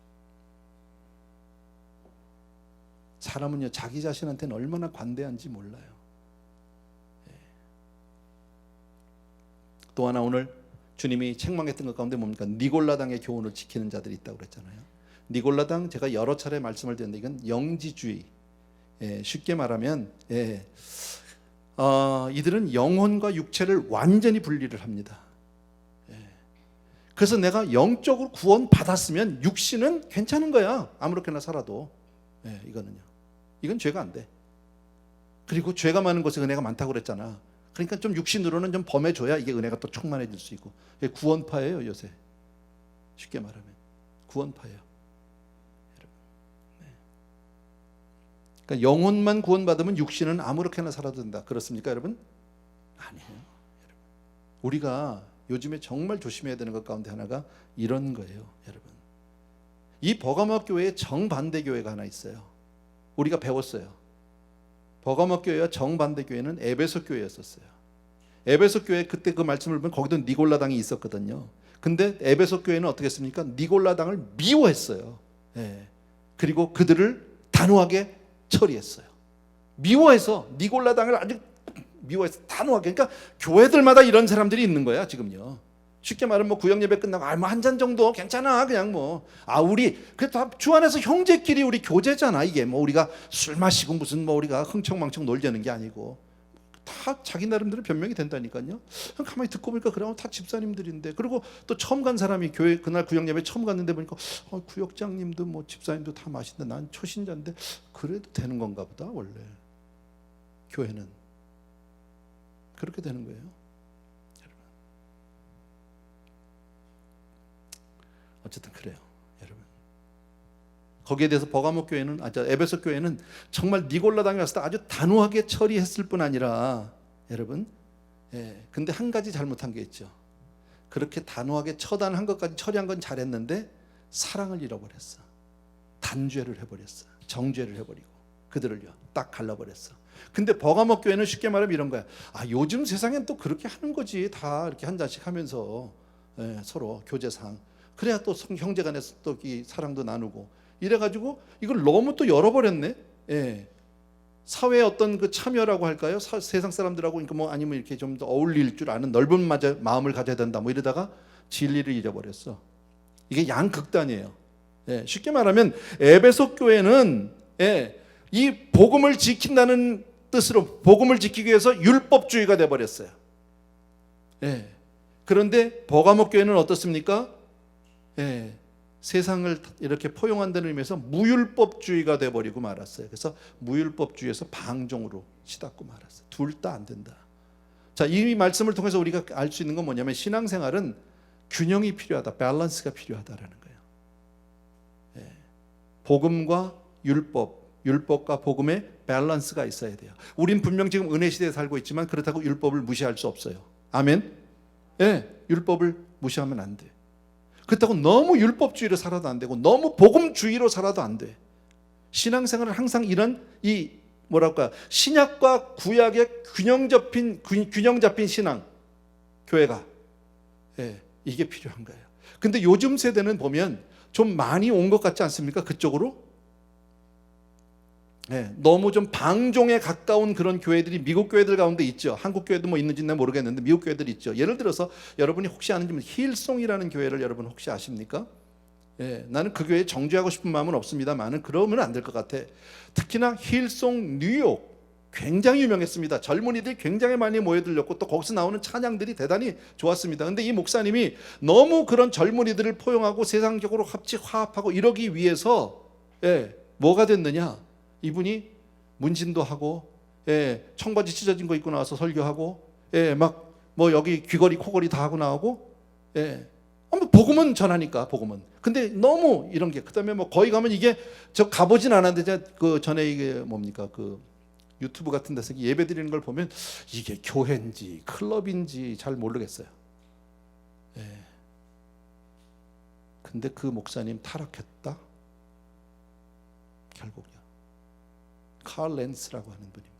사람은요, 자기 자신한테는 얼마나 관대한지 몰라요. 또 하나 오늘 주님이 책망했던 것 가운데 뭡니까? 니골라당의 교훈을 지키는 자들이 있다고 그랬잖아요. 니골라당 제가 여러 차례 말씀을 드렸는데 이건 영지주의. 쉽게 말하면 이들은 영혼과 육체를 완전히 분리를 합니다. 그래서 내가 영적으로 구원 받았으면 육신은 괜찮은 거야. 아무렇게나 살아도. 이건 죄가 안 돼. 그리고 죄가 많은 곳에 은혜가 많다고 그랬잖아. 그러니까 좀 육신으로는 좀 범해줘야 이게 은혜가 또 충만해질 수 있고. 구원파예요, 요새. 쉽게 말하면 구원파예요. 그러니까 영혼만 구원받으면 육신은 아무렇게나 살아도 된다. 그렇습니까, 여러분? 아니에요, 여러분. 우리가 요즘에 정말 조심해야 되는 것 가운데 하나가 이런 거예요, 여러분. 이 버가모 교회에 정반대 교회가 하나 있어요. 우리가 배웠어요. 버가모 교회와 정반대 교회는 에베소 교회였었어요. 에베소 교회 그때 그 말씀을 보면 거기도 니골라당이 있었거든요. 근데 에베소 교회는 어떻게 했습니까? 니골라당을 미워했어요. 그리고 그들을 단호하게 처리했어요. 미워해서 니골라당을 아주 미워해서 단호하게. 그러니까 교회들마다 이런 사람들이 있는 거야 지금요. 쉽게 말하면 뭐 구역 예배 끝나고 뭐 한 잔 정도 괜찮아 그냥 뭐 우리 그 다 주 안에서 형제끼리 우리 교제잖아. 이게 뭐 우리가 술 마시고 무슨 뭐 우리가 흥청망청 놀자는 게 아니고 다 자기 나름대로 변명이 된다니까요. 가만히 듣고 보니까 그러면 다 집사님들인데. 그리고 또 처음 간 사람이 교회 그날 구역 예배 처음 갔는데 보니까 구역장님도 뭐 집사님도 다 마신다. 난 초신자인데 그래도 되는 건가 보다. 원래 교회는 그렇게 되는 거예요, 여러분. 어쨌든 그래요, 여러분. 거기에 대해서 버가모 교회는 에베소 교회는 정말 니골라당이 왔을 때 아주 단호하게 처리했을 뿐 아니라, 여러분, 근데 한 가지 잘못한 게 있죠. 그렇게 단호하게 처단한 것까지 처리한 건 잘했는데 사랑을 잃어버렸어. 단죄를 해버렸어. 정죄를 해버리고 그들을요 딱 갈라버렸어. 근데 버가모 교회는 쉽게 말하면 이런 거야. 요즘 세상엔 또 그렇게 하는 거지. 다 이렇게 한 잔씩 하면서 서로 교제상. 그래야 또 형제간에서 또 이 사랑도 나누고 이래가지고 이걸 너무 또 열어버렸네. 사회의 어떤 그 참여라고 할까요? 세상 사람들하고 그러니까 뭐 아니면 이렇게 좀 더 어울릴 줄 아는 넓은 마음을 가져야 된다. 뭐 이러다가 진리를 잃어버렸어. 이게 양극단이에요. 쉽게 말하면 에베소 교회는 이 복음을 지킨다는 뜻으로 복음을 지키기 위해서 율법주의가 돼버렸어요. 그런데 버가모 교회는 어떻습니까? 세상을 이렇게 포용한다는 의미에서 무율법주의가 돼버리고 말았어요. 그래서 무율법주의에서 방종으로 치닫고 말았어요. 둘 다 안 된다. 자, 이 말씀을 통해서 우리가 알 수 있는 건 뭐냐면 신앙생활은 균형이 필요하다. 밸런스가 필요하다라는 거예요. 복음과 율법 율법과 복음의 밸런스가 있어야 돼요. 우린 분명 지금 은혜 시대에 살고 있지만 그렇다고 율법을 무시할 수 없어요. 아멘. 예, 율법을 무시하면 안 돼. 그렇다고 너무 율법주의로 살아도 안 되고 너무 복음주의로 살아도 안 돼. 신앙생활은 항상 이런 이 뭐랄까 신약과 구약의 균형 잡힌 신앙 교회가 이게 필요한 거예요. 근데 요즘 세대는 보면 좀 많이 온 것 같지 않습니까? 그쪽으로 너무 좀 방종에 가까운 그런 교회들이 미국 교회들 가운데 있죠. 한국 교회도 뭐 있는지는 모르겠는데 미국 교회들 있죠. 예를 들어서 여러분이 혹시 아는지 힐송이라는 교회를 여러분 혹시 아십니까? 나는 그 교회에 정죄하고 싶은 마음은 없습니다만은 그러면 안 될 것 같아. 특히나 힐송 뉴욕 굉장히 유명했습니다. 젊은이들이 굉장히 많이 모여들렸고 또 거기서 나오는 찬양들이 대단히 좋았습니다. 근데 이 목사님이 너무 그런 젊은이들을 포용하고 세상적으로 같이 화합하고 이러기 위해서 뭐가 됐느냐? 이분이 문진도 하고 청바지 찢어진 거 입고 나와서 설교하고 막 뭐 여기 귀걸이 코걸이 다 하고 나오고 복음은 전하니까 복음은. 근데 너무 이런 게 그다음에 뭐 거기 가면 이게 저 가보진 않았는데 그 전에 이게 뭡니까 그 유튜브 같은 데서 예배 드리는 걸 보면 이게 교회인지 클럽인지 잘 모르겠어요. 근데 그 목사님 타락했다. 결국이요. 칼 렌스라고 하는 분입니다.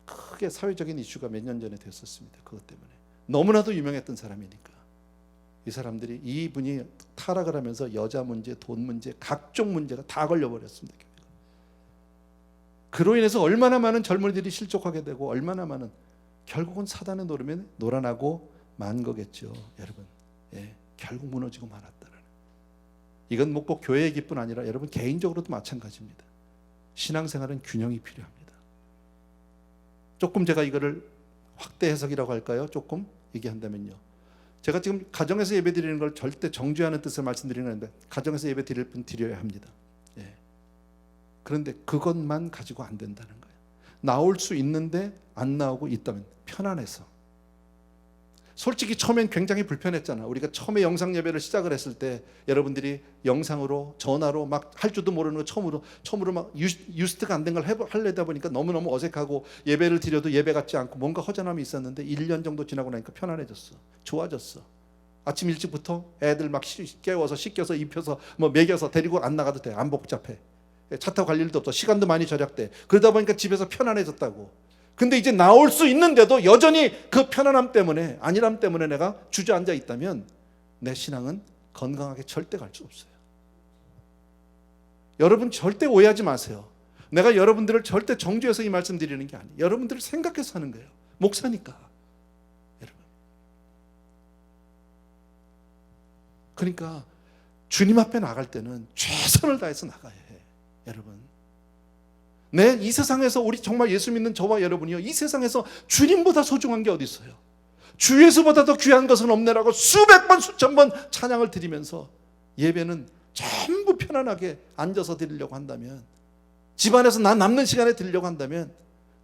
크게 사회적인 이슈가 몇 년 전에 됐었습니다. 그것 때문에 너무나도 유명했던 사람이니까 이 사람들이 이분이 타락을 하면서 여자 문제, 돈 문제, 각종 문제가 다 걸려버렸습니다. 그로 인해서 얼마나 많은 젊은이들이 실족하게 되고 얼마나 많은 결국은 사단의 노름에 놀아나고 만 거겠죠, 여러분. 결국 무너지고 말았다는. 이건 뭐 꼭 교회 얘기뿐 아니라 여러분 개인적으로도 마찬가지입니다. 신앙생활은 균형이 필요합니다. 조금 제가 이거를 확대 해석이라고 할까요? 조금 얘기한다면요. 제가 지금 가정에서 예배 드리는 걸 절대 정죄하는 뜻을 말씀드리는데 가정에서 예배 드릴 분 드려야 합니다. 그런데 그것만 가지고 안 된다는 거예요. 나올 수 있는데 안 나오고 있다면 편안해서. 솔직히 처음엔 굉장히 불편했잖아. 우리가 처음에 영상 예배를 시작을 했을 때 여러분들이 영상으로 전화로 막 할 줄도 모르는 거 처음으로 막 유스트가 안 된 걸 하려다 보니까 너무너무 어색하고 예배를 드려도 예배 같지 않고 뭔가 허전함이 있었는데 1년 정도 지나고 나니까 편안해졌어. 좋아졌어. 아침 일찍부터 애들 막 깨워서 씻겨서 입혀서 뭐 먹여서 데리고 안 나가도 돼. 안 복잡해. 차 타고 갈 일도 없어. 시간도 많이 절약돼. 그러다 보니까 집에서 편안해졌다고. 근데 이제 나올 수 있는데도 여전히 그 편안함 때문에 안일함 때문에 내가 주저앉아 있다면 내 신앙은 건강하게 절대 갈 수 없어요. 여러분 절대 오해하지 마세요. 내가 여러분들을 절대 정죄해서 이 말씀 드리는 게 아니에요. 여러분들을 생각해서 하는 거예요. 목사니까. 여러분. 그러니까 주님 앞에 나갈 때는 최선을 다해서 나가야 해. 여러분, 이 세상에서 우리 정말 예수 믿는 저와 여러분이요, 이 세상에서 주님보다 소중한 게 어디 있어요? 주 예수보다 더 귀한 것은 없네라고 수백 번 수천 번 찬양을 드리면서 예배는 전부 편안하게 앉아서 드리려고 한다면, 집안에서 나 남는 시간에 드리려고 한다면,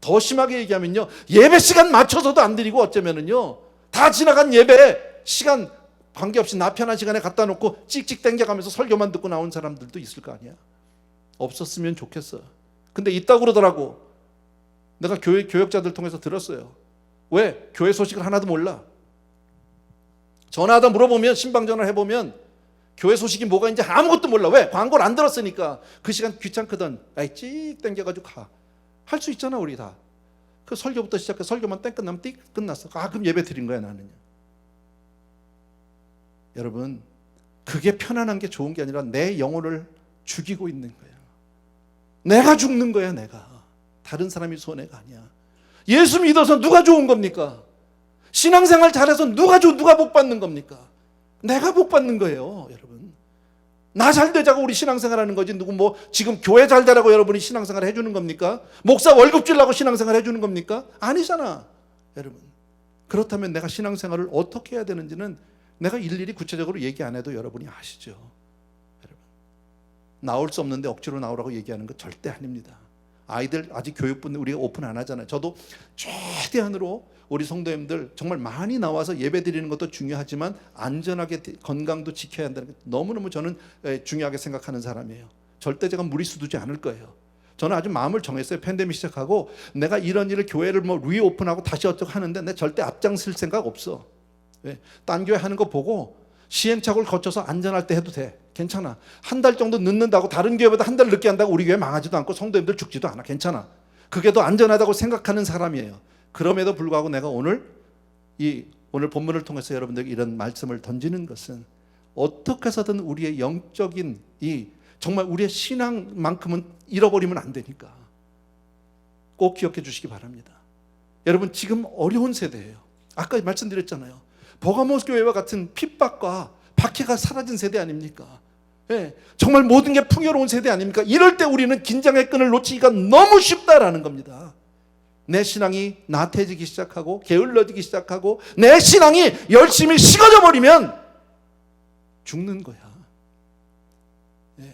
더 심하게 얘기하면요, 예배 시간 맞춰서도 안 드리고 어쩌면은요 다 지나간 예배 시간 관계없이 나 편한 시간에 갖다 놓고 찍찍 땡겨가면서 설교만 듣고 나온 사람들도 있을 거 아니야. 없었으면 좋겠어. 근데 있다고 그러더라고. 내가 교역자들 통해서 들었어요. 왜? 교회 소식을 하나도 몰라. 전화하다 물어보면, 신방 전화를 해보면 교회 소식이 뭐가 있는지 아무것도 몰라. 왜? 광고를 안 들었으니까. 그 시간 귀찮거든. 아이 찍 땡겨가지고 가. 할 수 있잖아 우리 다. 그 설교부터 시작해 설교만 땡 끝나면 띡 끝났어. 그럼 예배 드린 거야 나는요. 여러분, 그게 편안한 게 좋은 게 아니라 내 영혼을 죽이고 있는 거야. 내가 죽는 거야. 내가. 다른 사람이 손해가 아니야. 예수 믿어서 누가 좋은 겁니까? 신앙생활 잘해서 누가 복 받는 겁니까? 내가 복 받는 거예요. 여러분, 나 잘 되자고 우리 신앙생활 하는 거지. 누구 뭐 지금 교회 잘 되라고 여러분이 신앙생활 해주는 겁니까? 목사 월급 주려고 신앙생활 해주는 겁니까? 아니잖아. 여러분, 그렇다면 내가 신앙생활을 어떻게 해야 되는지는 내가 일일이 구체적으로 얘기 안 해도 여러분이 아시죠. 여러분, 나올 수 없는데 억지로 나오라고 얘기하는 거 절대 아닙니다. 아이들 아직 교육분 우리가 오픈 안 하잖아요. 저도 최대한으로 우리 성도님들 정말 많이 나와서 예배 드리는 것도 중요하지만 안전하게 건강도 지켜야 한다는 게 너무너무 저는 중요하게 생각하는 사람이에요. 절대 제가 무리수 두지 않을 거예요. 저는 아주 마음을 정했어요. 팬데믹 시작하고 내가 이런 일을 교회를 뭐 리오픈하고 다시 어쩌고 하는데 내 절대 앞장설 생각 없어. 왜? 딴 교회 하는 거 보고 시행착오를 거쳐서 안전할 때 해도 돼. 괜찮아. 한 달 정도 늦는다고 다른 교회보다 한 달 늦게 한다고 우리 교회 망하지도 않고 성도님들 죽지도 않아. 괜찮아. 그게 더 안전하다고 생각하는 사람이에요. 그럼에도 불구하고 내가 오늘 본문을 통해서 여러분들에게 이런 말씀을 던지는 것은 어떻게 해서든 우리의 영적인 정말 우리의 신앙만큼은 잃어버리면 안 되니까 꼭 기억해 주시기 바랍니다. 여러분 지금 어려운 세대예요. 아까 말씀드렸잖아요. 버가모 교회와 같은 핍박과 박해가 사라진 세대 아닙니까? 예, 정말 모든 게 풍요로운 세대 아닙니까? 이럴 때 우리는 긴장의 끈을 놓치기가 너무 쉽다라는 겁니다. 내 신앙이 나태해지기 시작하고 게을러지기 시작하고 내 신앙이 열심히 식어져 버리면 죽는 거야. 예.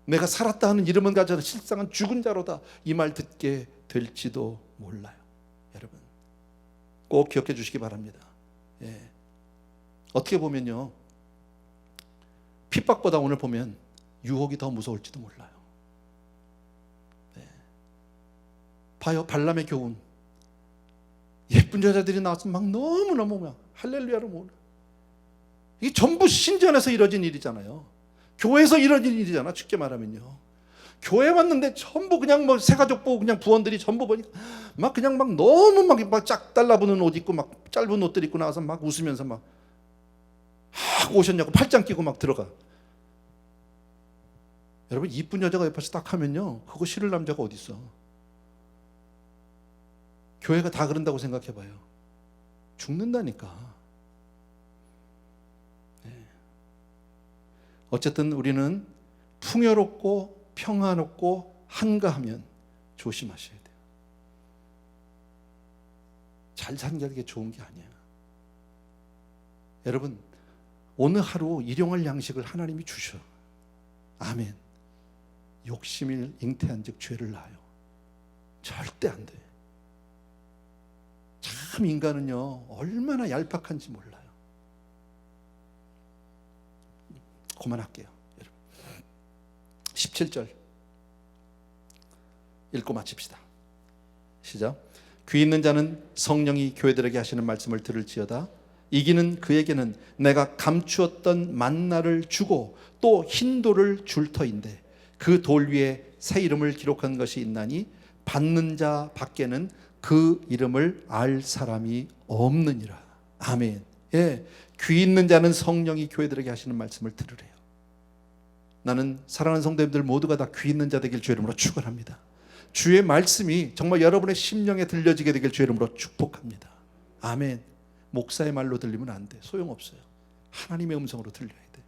내가 살았다 하는 이름은 가져도 실상은 죽은 자로다. 이 말 듣게 될지도 몰라요. 여러분 꼭 기억해 주시기 바랍니다. 예. 어떻게 보면요, 핍박보다 오늘 보면 유혹이 더 무서울지도 몰라요. 네. 봐요, 발람의 교훈. 예쁜 여자들이 나와서 막 너무너무 막 할렐루야로 모으는, 이게 전부 신전에서 이루어진 일이잖아요. 교회에서 이루어진 일이잖아. 쉽게 말하면요, 교회 왔는데 전부 그냥 뭐 새가족 보고 그냥 부원들이 전부 보니까 막 그냥 막 너무 막 짝 달라붙는 옷 입고 막 짧은 옷들 입고 나와서 막 웃으면서 막 오셨냐고 팔짱 끼고 막 들어가. 여러분 이쁜 여자가 옆에서 딱 하면요, 그거 싫을 남자가 어디 있어? 교회가 다 그런다고 생각해봐요. 죽는다니까. 네. 어쨌든 우리는 풍요롭고 평화롭고 한가하면 조심하셔야 돼요. 잘 사는 게 좋은 게 아니야. 여러분 오늘 하루 일용할 양식을 하나님이 주셔. 아멘. 욕심을 잉태한 즉 죄를 낳아요. 절대 안 돼. 참 인간은요 얼마나 얄팍한지 몰라요. 그만할게요. 여러분 17절 읽고 마칩시다. 시작. 귀 있는 자는 성령이 교회들에게 하시는 말씀을 들을지어다. 이기는 그에게는 내가 감추었던 만나를 주고 또 흰 돌을 줄 터인데 그 돌 위에 새 이름을 기록한 것이 있나니 받는 자 밖에는 그 이름을 알 사람이 없느니라. 아멘. 예, 귀 있는 자는 성령이 교회들에게 하시는 말씀을 들으래요. 나는 사랑하는 성도님들 모두가 다 귀 있는 자 되길 주의 이름으로 축원합니다. 주의 말씀이 정말 여러분의 심령에 들려지게 되길 주의 이름으로 축복합니다. 아멘. 목사의 말로 들리면 안 돼. 소용없어요. 하나님의 음성으로 들려야 돼.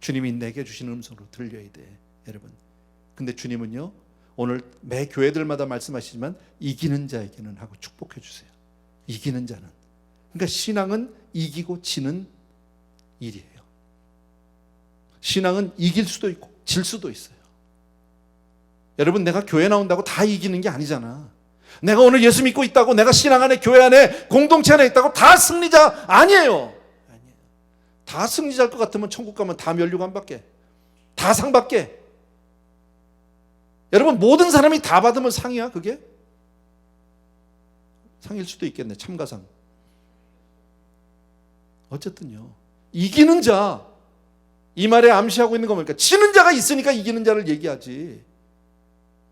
주님이 내게 주시는 음성으로 들려야 돼. 여러분. 근데 주님은요 오늘 매 교회들마다 말씀하시지만 이기는 자에게는 하고 축복해 주세요. 이기는 자는. 그러니까 신앙은 이기고 지는 일이에요. 신앙은 이길 수도 있고 질 수도 있어요. 여러분 내가 교회 나온다고 다 이기는 게 아니잖아. 내가 오늘 예수 믿고 있다고 내가 신앙 안에 교회 안에 공동체 안에 있다고 다 승리자 아니에요. 다 승리자일 것 같으면 천국 가면 다 면류관 받게, 다 상 받게. 여러분 모든 사람이 다 받으면 상이야 그게? 상일 수도 있겠네. 참가상. 어쨌든요 이기는 자, 이 말에 암시하고 있는 거 보니까 지는 자가 있으니까 이기는 자를 얘기하지.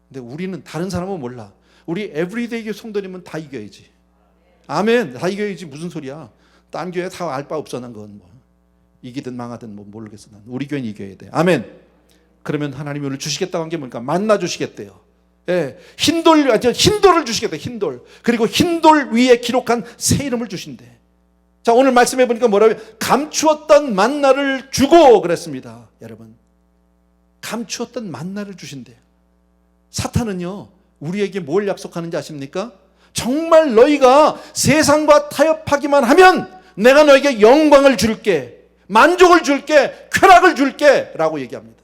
근데 우리는 다른 사람은 몰라. 우리 에브리데이 성도님은 다 이겨야지. 아멘. 다 이겨야지. 무슨 소리야. 딴 교회 다 알 바 없어. 난 그건 뭐 이기든 망하든 뭐 모르겠어. 난 우리 교회는 이겨야 돼. 아멘. 그러면 하나님이 오늘 주시겠다고 한 게 뭐니까 만나 주시겠대요. 예, 흰돌을 주시겠대요. 흰돌. 그리고 흰돌 위에 기록한 새 이름을 주신대. 자, 오늘 말씀해 보니까 뭐라고요? 감추었던 만나를 주고 그랬습니다. 여러분 감추었던 만나를 주신대요. 사탄은요 우리에게 뭘 약속하는지 아십니까? 정말 너희가 세상과 타협하기만 하면 내가 너에게 영광을 줄게, 만족을 줄게, 쾌락을 줄게 라고 얘기합니다.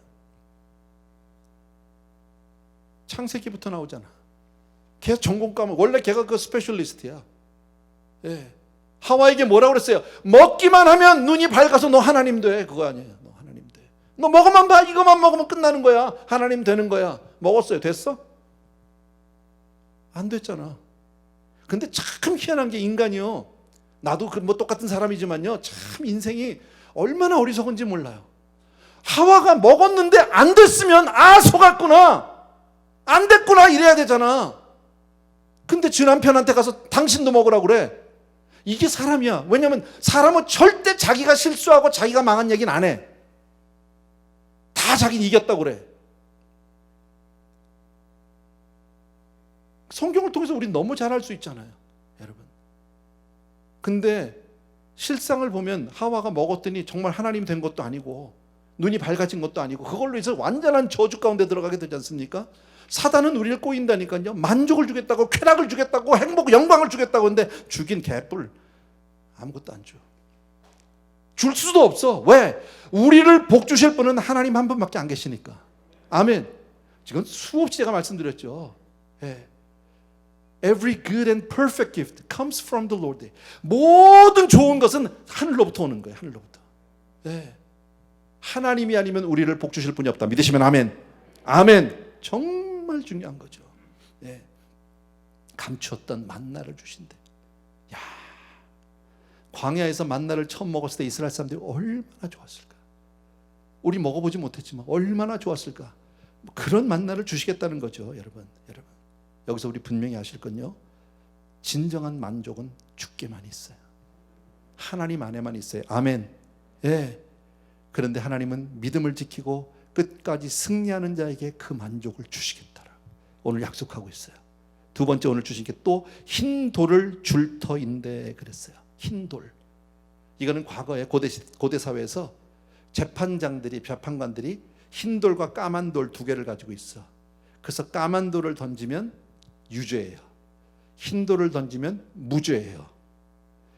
창세기부터 나오잖아. 걔 전공 과목, 원래 걔가 그 스페셜리스트야. 예. 하와에게 뭐라고 그랬어요? 먹기만 하면 눈이 밝아서 너 하나님 돼. 그거 아니에요. 너 하나님 돼. 너 먹으면 봐. 이거만 먹으면 끝나는 거야. 하나님 되는 거야. 먹었어요. 됐어? 안 됐잖아. 근데 참 희한한 게 인간이요. 나도 뭐 똑같은 사람이지만요. 참 인생이 얼마나 어리석은지 몰라요. 하와가 먹었는데 안 됐으면 속았구나. 안 됐구나 이래야 되잖아. 근데 지 남편한테 가서 당신도 먹으라고 그래. 이게 사람이야. 왜냐면 사람은 절대 자기가 실수하고 자기가 망한 얘기는 안 해. 다 자기는 이겼다고 그래. 성경을 통해서 우린 너무 잘할 수 있잖아요, 여러분. 근데 실상을 보면 하와가 먹었더니 정말 하나님 된 것도 아니고 눈이 밝아진 것도 아니고 그걸로 해서 완전한 저주 가운데 들어가게 되지 않습니까? 사단은 우리를 꼬인다니까요. 만족을 주겠다고, 쾌락을 주겠다고, 행복, 영광을 주겠다고 하는데 주긴 개뿔. 아무것도 안 줘. 줄 수도 없어. 왜? 우리를 복 주실 분은 하나님 한 분밖에 안 계시니까. 아멘. 지금 수없이 제가 말씀드렸죠. 예. Every good and perfect gift comes from the Lord. 모든 좋은 것은 하늘로부터 오는 거예요. 하늘로부터. 예. 하나님이 아니면 우리를 복 주실 분이 없다. 믿으시면 아멘. 아멘. 정말 중요한 거죠. 예. 감추었던 만나를 주신대. 야, 광야에서 만나를 처음 먹었을 때 이스라엘 사람들이 얼마나 좋았을까. 우리 먹어보지 못했지만 얼마나 좋았을까. 그런 만나를 주시겠다는 거죠, 여러분. 여기서 우리 분명히 아실 건요, 진정한 만족은 주께만 있어요. 하나님 안에만 있어요. 아멘. 예. 그런데 하나님은 믿음을 지키고 끝까지 승리하는 자에게 그 만족을 주시겠다라 오늘 약속하고 있어요. 두 번째 오늘 주신 게 또 흰 돌을 줄 터인데 그랬어요. 흰 돌. 이거는 과거에 고대 사회에서 재판관들이 흰 돌과 까만 돌 두 개를 가지고 있어. 그래서 까만 돌을 던지면 유죄예요. 흰 돌을 던지면 무죄예요.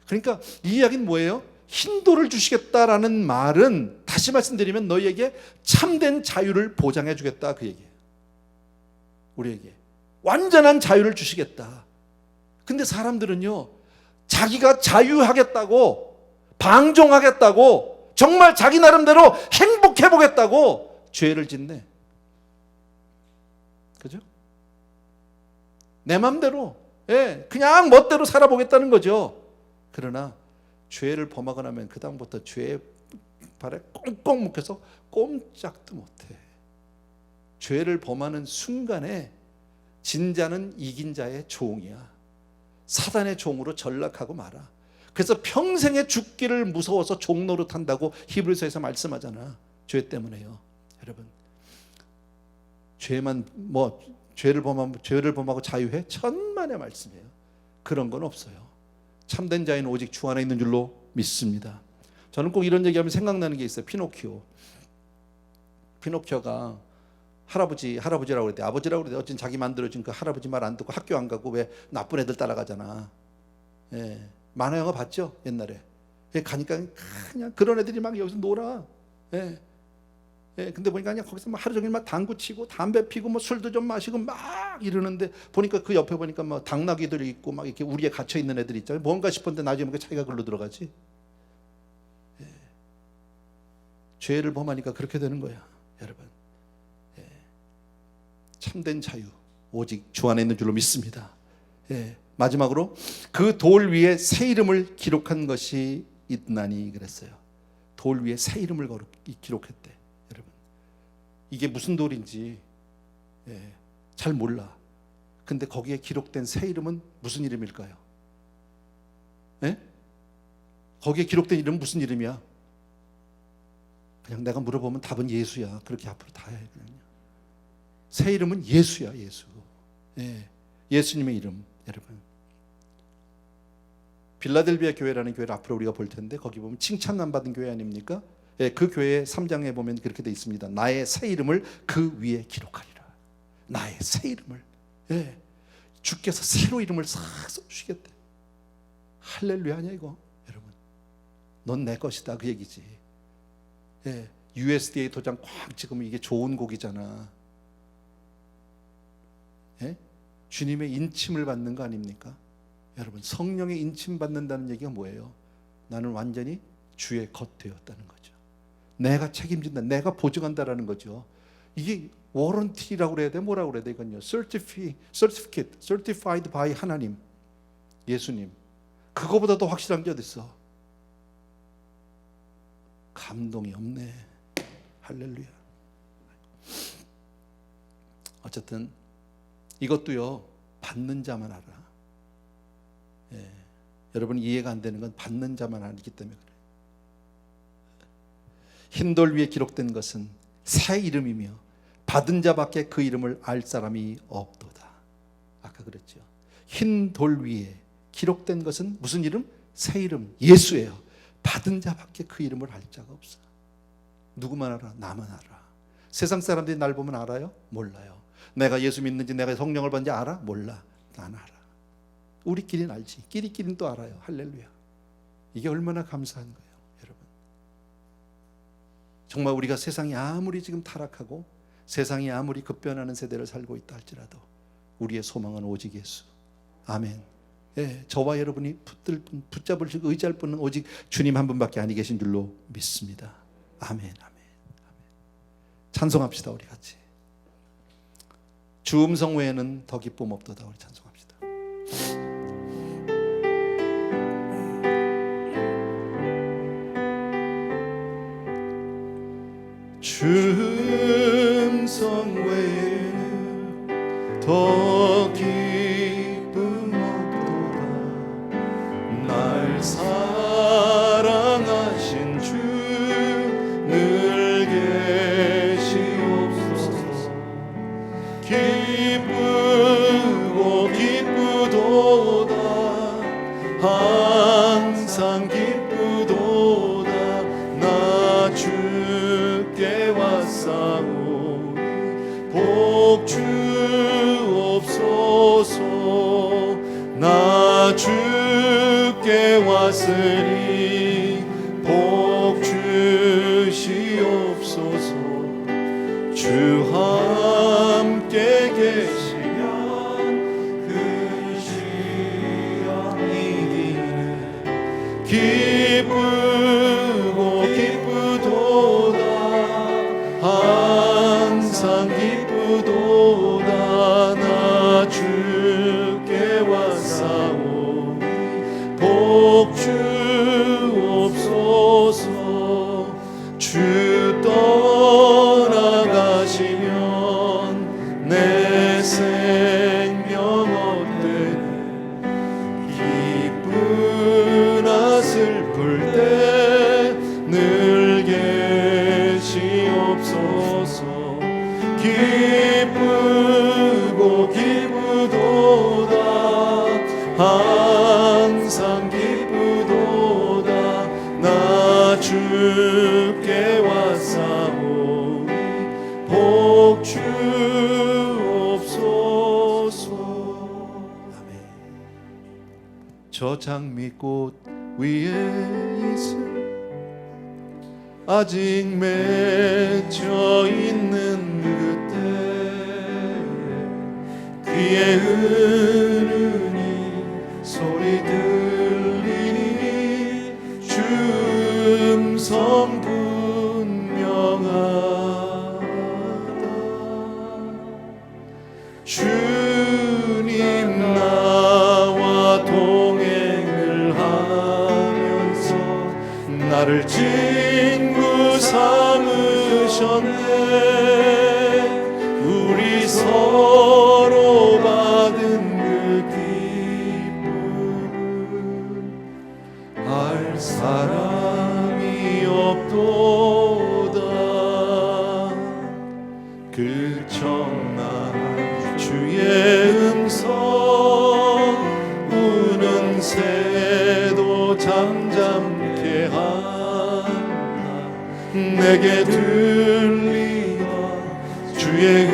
그러니까 이 이야기는 뭐예요? 흰 돌을 주시겠다라는 말은 다시 말씀드리면 너희에게 참된 자유를 보장해 주겠다 그 얘기예요. 우리에게 완전한 자유를 주시겠다. 근데 사람들은요, 자기가 자유하겠다고, 방종하겠다고, 정말 자기 나름대로 행복해 보겠다고 죄를 짓네. 그죠? 내 맘대로, 예, 그냥 멋대로 살아보겠다는 거죠. 그러나 죄를 범하고 나면 그 다음부터 죄의 발에 꽁꽁 묶여서 꼼짝도 못해. 죄를 범하는 순간에 진자는 이긴 자의 종이야. 사단의 종으로 전락하고 말아. 그래서 평생에 죽기를 무서워서 종 노릇한다고 히브리서에서 말씀하잖아. 죄 때문에요, 여러분. 죄를 범하고 자유해? 천만의 말씀이에요. 그런 건 없어요. 참된 자유는 오직 주 안에 있는 줄로 믿습니다. 저는 꼭 이런 얘기하면 생각나는 게 있어요. 피노키오가 할아버지라고 그랬대. 아버지라고 그랬대. 어쨌든 자기 만들어준 그 할아버지 말 안 듣고 학교 안 가고 왜 나쁜 애들 따라가잖아. 예. 만화 영화 봤죠? 옛날에. 예, 가니까 그냥 그런 애들이 막 여기서 놀아. 예. 예, 근데 보니까 그냥 거기서 막 하루 종일 막 당구 치고 담배 피고 뭐 술도 좀 마시고 막 이러는데 보니까 그 옆에 보니까 막 당나귀들이 있고 막 이렇게 우리에 갇혀 있는 애들이 있잖아요. 뭔가 싶었는데 나중에 보니까 자기가 글로 들어가지. 예. 죄를 범하니까 그렇게 되는 거야, 여러분. 예. 참된 자유 오직 주 안에 있는 줄로 믿습니다. 예. 마지막으로 그 돌 위에 새 이름을 기록한 것이 있나니 그랬어요. 돌 위에 새 이름을 기록했대. 이게 무슨 돌인지 잘 몰라. 근데 거기에 기록된 새 이름은 무슨 이름일까요? 예? 거기에 기록된 이름은 무슨 이름이야? 그냥 내가 물어보면 답은 예수야. 그렇게 앞으로 다 해. 그냥. 새 이름은 예수야, 예수. 예. 예수님의 이름, 여러분. 빌라델비아 교회라는 교회를 앞으로 우리가 볼 텐데 거기 보면 칭찬만 받은 교회 아닙니까? 예, 그 교회 3장에 보면 그렇게 돼 있습니다. 나의 새 이름을 그 위에 기록하리라. 나의 새 이름을. 예, 주께서 새로 이름을 싹 써주시겠대. 할렐루야 아니야 이거, 여러분. 넌 내 것이다 그 얘기지. 예, USDA 도장 꽉 찍으면 이게 좋은 곡이잖아. 예? 주님의 인침을 받는 거 아닙니까? 여러분, 성령의 인침 받는다는 얘기가 뭐예요? 나는 완전히 주의 것 되었다는 거죠. 내가 책임진다, 내가 보증한다라는 거죠. 이게 워런티라고 그래야 돼, 뭐라고 그래야 돼? 이건요, certified by 하나님, 예수님. 그거보다 더 확실한 게 어딨어? 감동이 없네. 할렐루야. 어쨌든 이것도요, 받는 자만 알아. 예. 여러분 이해가 안 되는 건 받는 자만 알기 때문에 그래요. 흰 돌 위에 기록된 것은 새 이름이며 받은 자밖에 그 이름을 알 사람이 없도다. 아까 그랬죠. 흰 돌 위에 기록된 것은 무슨 이름? 새 이름, 예수예요. 받은 자밖에 그 이름을 알 자가 없어. 누구만 알아? 나만 알아. 세상 사람들이 날 보면 알아요? 몰라요. 내가 예수 믿는지, 내가 성령을 받는지 알아? 몰라. 난 알아. 우리끼리는 알지. 끼리끼리는 또 알아요. 할렐루야. 이게 얼마나 감사한 거예요, 여러분. 정말 우리가 세상이 아무리 지금 타락하고 세상이 아무리 급변하는 세대를 살고 있다 할지라도 우리의 소망은 오직 예수. 아멘. 예, 저와 여러분이 붙잡을 수 의지할 분은 오직 주님 한 분밖에 아니 계신 줄로 믿습니다. 아멘, 아멘, 아멘. 찬송합시다, 우리 같이. 주 음성 외에는 더 기쁨 없도다. 우리 찬송합시다. 주 음성 외에는 더 기쁨 없도다. 날 사랑하신 주 늘 계시옵소서. 기쁘고 기쁘도다. 항상 기쁘도다. 나 주께 왔사오니 복 주옵소서. 나 주께 왔으니 복 주시옵소서. 주 함께 계시면 근시야 이기네. 기쁘고 기쁘도다. 항상 기쁘도다. 나 주께 왔사오니 복 주옵소서. 주 떠나가시면 내 생명 헛되네. 기쁘나 슬플 때 늘 계시옵소서. 기쁘고 기쁘도다. 항상 기쁘도다. 나 주께 왔사오니 복 주옵소서. 아멘. 저 장미꽃 위에 있음 아직 맺혀 있는 그때 귀에 흐르니 소리 들리니 주 음성 분명하다. 주님 나와 동행을 하면서 나를 친구 삼으셨네. 우리 서로 받은 그 기쁨 알 사람이 없도다. 그 청난 주의 음성 우는 새도 잠잠케 한다. 내게 들리던 주의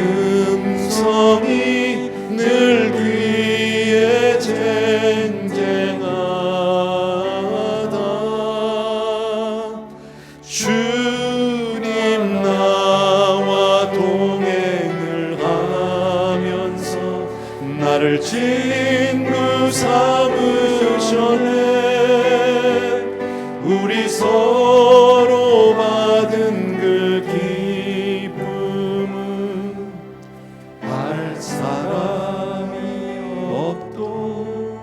음성이 늘 귀에 쟁쟁하다. 주님 나와 동행을 하면서 나를 친구 삼으셨네. 우리 서로 받은 할 사람이 없도다.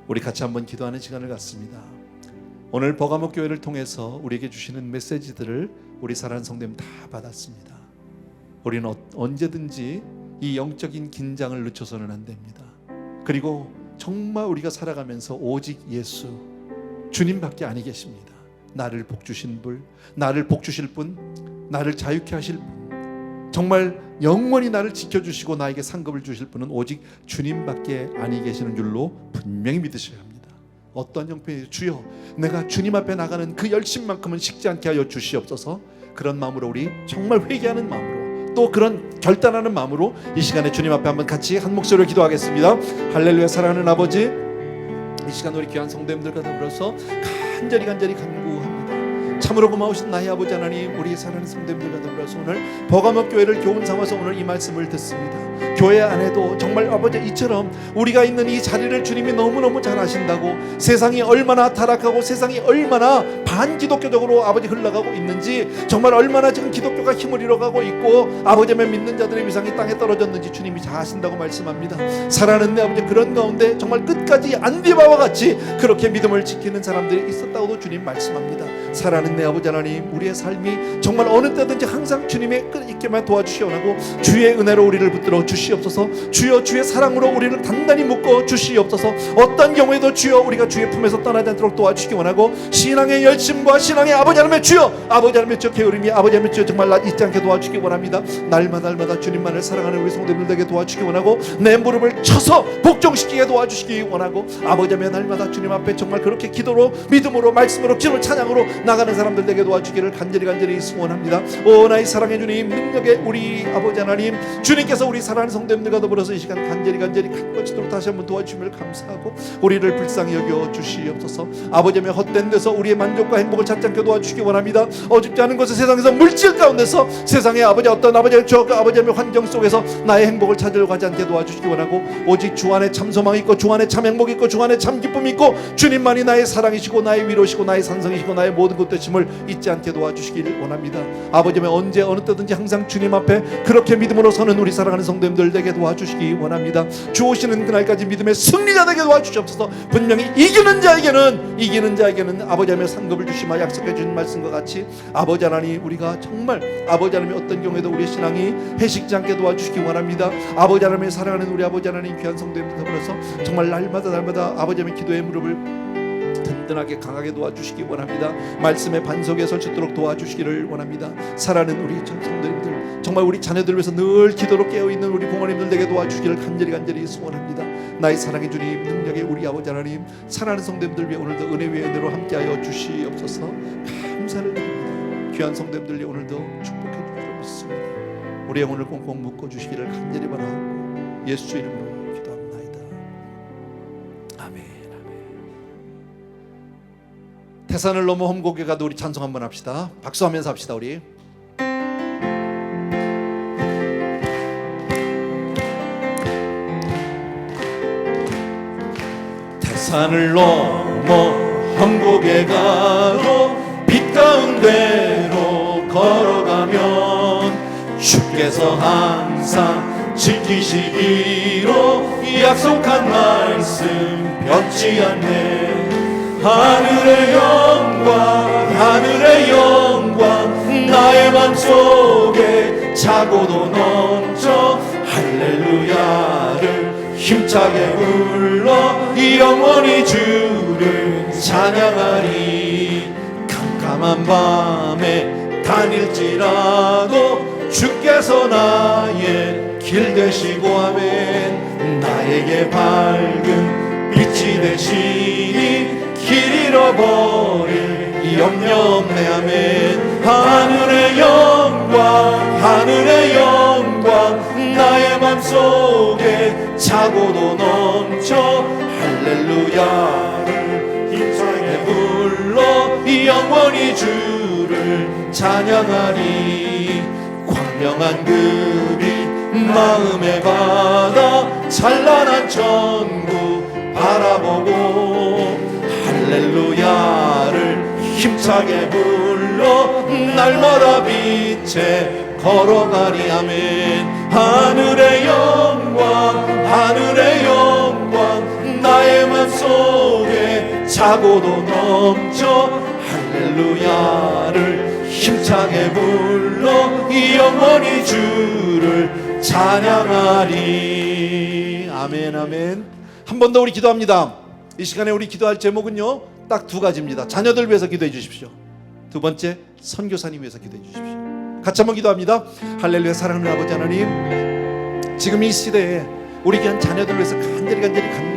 우리 같이 한번 기도하는 시간을 갖습니다. 오늘 버가모 교회를 통해서 우리에게 주시는 메시지들을 우리 사랑하는 성도님 다 받았습니다. 우리는 언제든지 이 영적인 긴장을 늦춰서는 안 됩니다. 그리고 정말 우리가 살아가면서 오직 예수 주님밖에 아니 계십니다. 나를 복주신 분, 나를 복주실 분, 나를 자유케 하실 분, 정말 영원히 나를 지켜주시고 나에게 상급을 주실 분은 오직 주님밖에 아니 계시는 줄로 분명히 믿으셔야 합니다. 어떤 형편이 주여 내가 주님 앞에 나가는 그 열심만큼은 식지 않게 하여 주시옵소서. 그런 마음으로 우리 정말 회개하는 마음으로 또 그런 결단하는 마음으로 이 시간에 주님 앞에 한번 같이 한 목소리로 기도하겠습니다. 할렐루야. 사랑하는 아버지, 이 시간 우리 귀한 성도님들과 더불어서 간절히 간구합니다. 참으로 고마우신 나의 아버지 하나님, 우리 사랑하는 성도님들과 더불어서 오늘 버가모 교회를 교훈 삼아서 오늘 이 말씀을 듣습니다. 교회 안에도 정말 아버지 이처럼 우리가 있는 이 자리를 주님이 너무너무 잘 아신다고, 세상이 얼마나 타락하고 세상이 얼마나 반기독교적으로 아버지 흘러가고 있는지, 정말 얼마나 지금 기독교가 힘을 잃어가고 있고 아버지의 믿는 자들의 위상이 땅에 떨어졌는지 주님이 잘 아신다고 말씀합니다. 사랑하는 내 아버지, 그런 가운데 정말 끝까지 안디바와 같이 그렇게 믿음을 지키는 사람들이 있었다고도 주님 말씀합니다. 사랑하는 내 아버지 하나님, 우리의 삶이 정말 어느 때든지 항상 주님의 끈 있게만 도와주시옵고 주의 은혜로 우리를 붙들어 주시옵소서. 주여 주의 사랑으로 우리를 단단히 묶어 주시옵소서. 어떤 경우에도 주여 우리가 주의 품에서 떠나지 않도록 도와주시기 원하고, 신앙의 열심과 신앙의 아버지 하나님의 주여, 아버지 하나님의 저 게으름이 아버지 하나님의 주여 정말 나 잊지 않게 도와주시기 원합니다. 날마다 주님만을 사랑하는 우리 성도님들에게 도와주시기 원하고, 내 무릎을 쳐서 복종시키게 도와주시기 원하고, 아버지 하나님 날마다 주님 앞에 정말 그렇게 기도로 믿음으로 말씀으로 기도로 찬양으로 나가는 사람들에게 도와주기를 간절히 소원합니다. 오 나의 사랑의 주님, 능력의 우리 아버지 하나님, 주님께서 우리 사랑하는 성도님들과 더불어서 이 시간 간절히 간구하시도록 다시 한번 도와주심을 감사하고, 우리를 불쌍히 여겨 주시옵소서. 아버지의 헛된 데서 우리의 만족과 행복을 찾지 않게 도와주시기 원합니다. 어줍지 않은 것을 세상에서 물질 가운데서 세상의 아버지 어떤 아버지의 아버지의 환경 속에서 나의 행복을 찾으려고 하지 않게 도와주시기 원하고, 오직 주 안에 참 소망이 있고 주 안에 참 행복이 있고 주 안에 참 기쁨이 있고 주님만이 나의 사랑이시고 나의 위로시고 나의 산성이시고 나의 모든 것 되심을 잊지 않게 도와주시기를 원합니다. 아버지의 언제 어느 때든지 항상 주님 앞에 그렇게 믿음으로 서는 우리 사랑하는 성도님들 되게 도와주시기 원합니다. 주 오시는 그날까지 믿음의 승리자 되게 도와주시옵소서. 분명히 이기는 자에게는 아버지 하나님의 상급을 주시마 약속해 주신 말씀과 같이, 아버지 하나님 우리가 정말 아버지 하나님의 어떤 경우에도 우리의 신앙이 해식지 않게 도와주시기 원합니다. 아버지 하나님의 사랑하는 우리 아버지 하나님 귀한 성도님들 더불어서 정말 날마다 아버지 하나님의 기도의 무릎을 든든하게 강하게 도와주시기 원합니다. 말씀의 반석에 설 수 있도록 도와주시기를 원합니다. 사랑하는 우리 성도님들, 정말 우리 자녀들을 위해서 늘 기도로 깨어있는 우리 부모님들에게 도와주시기를 간절히 소원합니다. 나의 사랑의 주님, 능력의 우리 아버지 하나님, 사랑하는 성도님들 위해 오늘도 은혜 위에 은혜로 함께하여 주시옵소서. 감사를 드립니다. 귀한 성도님들 위해 오늘도 축복해 주시기를 믿습니다. 우리 영혼을 꽁꽁 묶어주시기를 간절히 바라옵고 예수 이름으로 기도합나이다. 아멘. 태산을 넘어 험곡에 가도 우리 찬송 한번 합시다. 박수하면서 합시다. 우리 태산을 넘어 험곡에 가도 빛 가운데로 걸어가면 주께서 항상 지키시기로 약속한 말씀 변치 않네. 하늘의 영광 나의 맘속에 차고도 넘쳐 할렐루야를 힘차게 불러 영원히 주를 찬양하리. 캄캄한 밤에 다닐지라도 주께서 나의 길 되시고 아멘. 나에게 밝은 빛이 되시니 길 잃어버릴 염려 없네 아멘. 하늘의 영광 나의 맘속에 차고도 넘쳐 할렐루야를 힘차게 불러 영원히 주를 찬양하리. 광명한 그 빛 마음에 받아 찬란한 천국 바라보고 할렐루야를 힘차게 불러 날마다 빛의 걸어가리. 아멘. 하늘의 영광, 하늘의 영광, 나의 맘속에 차고도 넘쳐 할렐루야를 힘차게 불러 영원히 주를 찬양하리. 아멘, 아멘. 한 번 더 우리 기도합니다. 이 시간에 우리 기도할 제목은요, 딱 두 가지입니다. 자녀들 위해서 기도해 주십시오. 두 번째, 선교사님 위해서 기도해 주십시오. 같이 한번 기도합니다. 할렐루야. 사랑하는 아버지 하나님, 지금 이 시대에 우리 귀한 자녀들 위해서 간절히 간구합니다.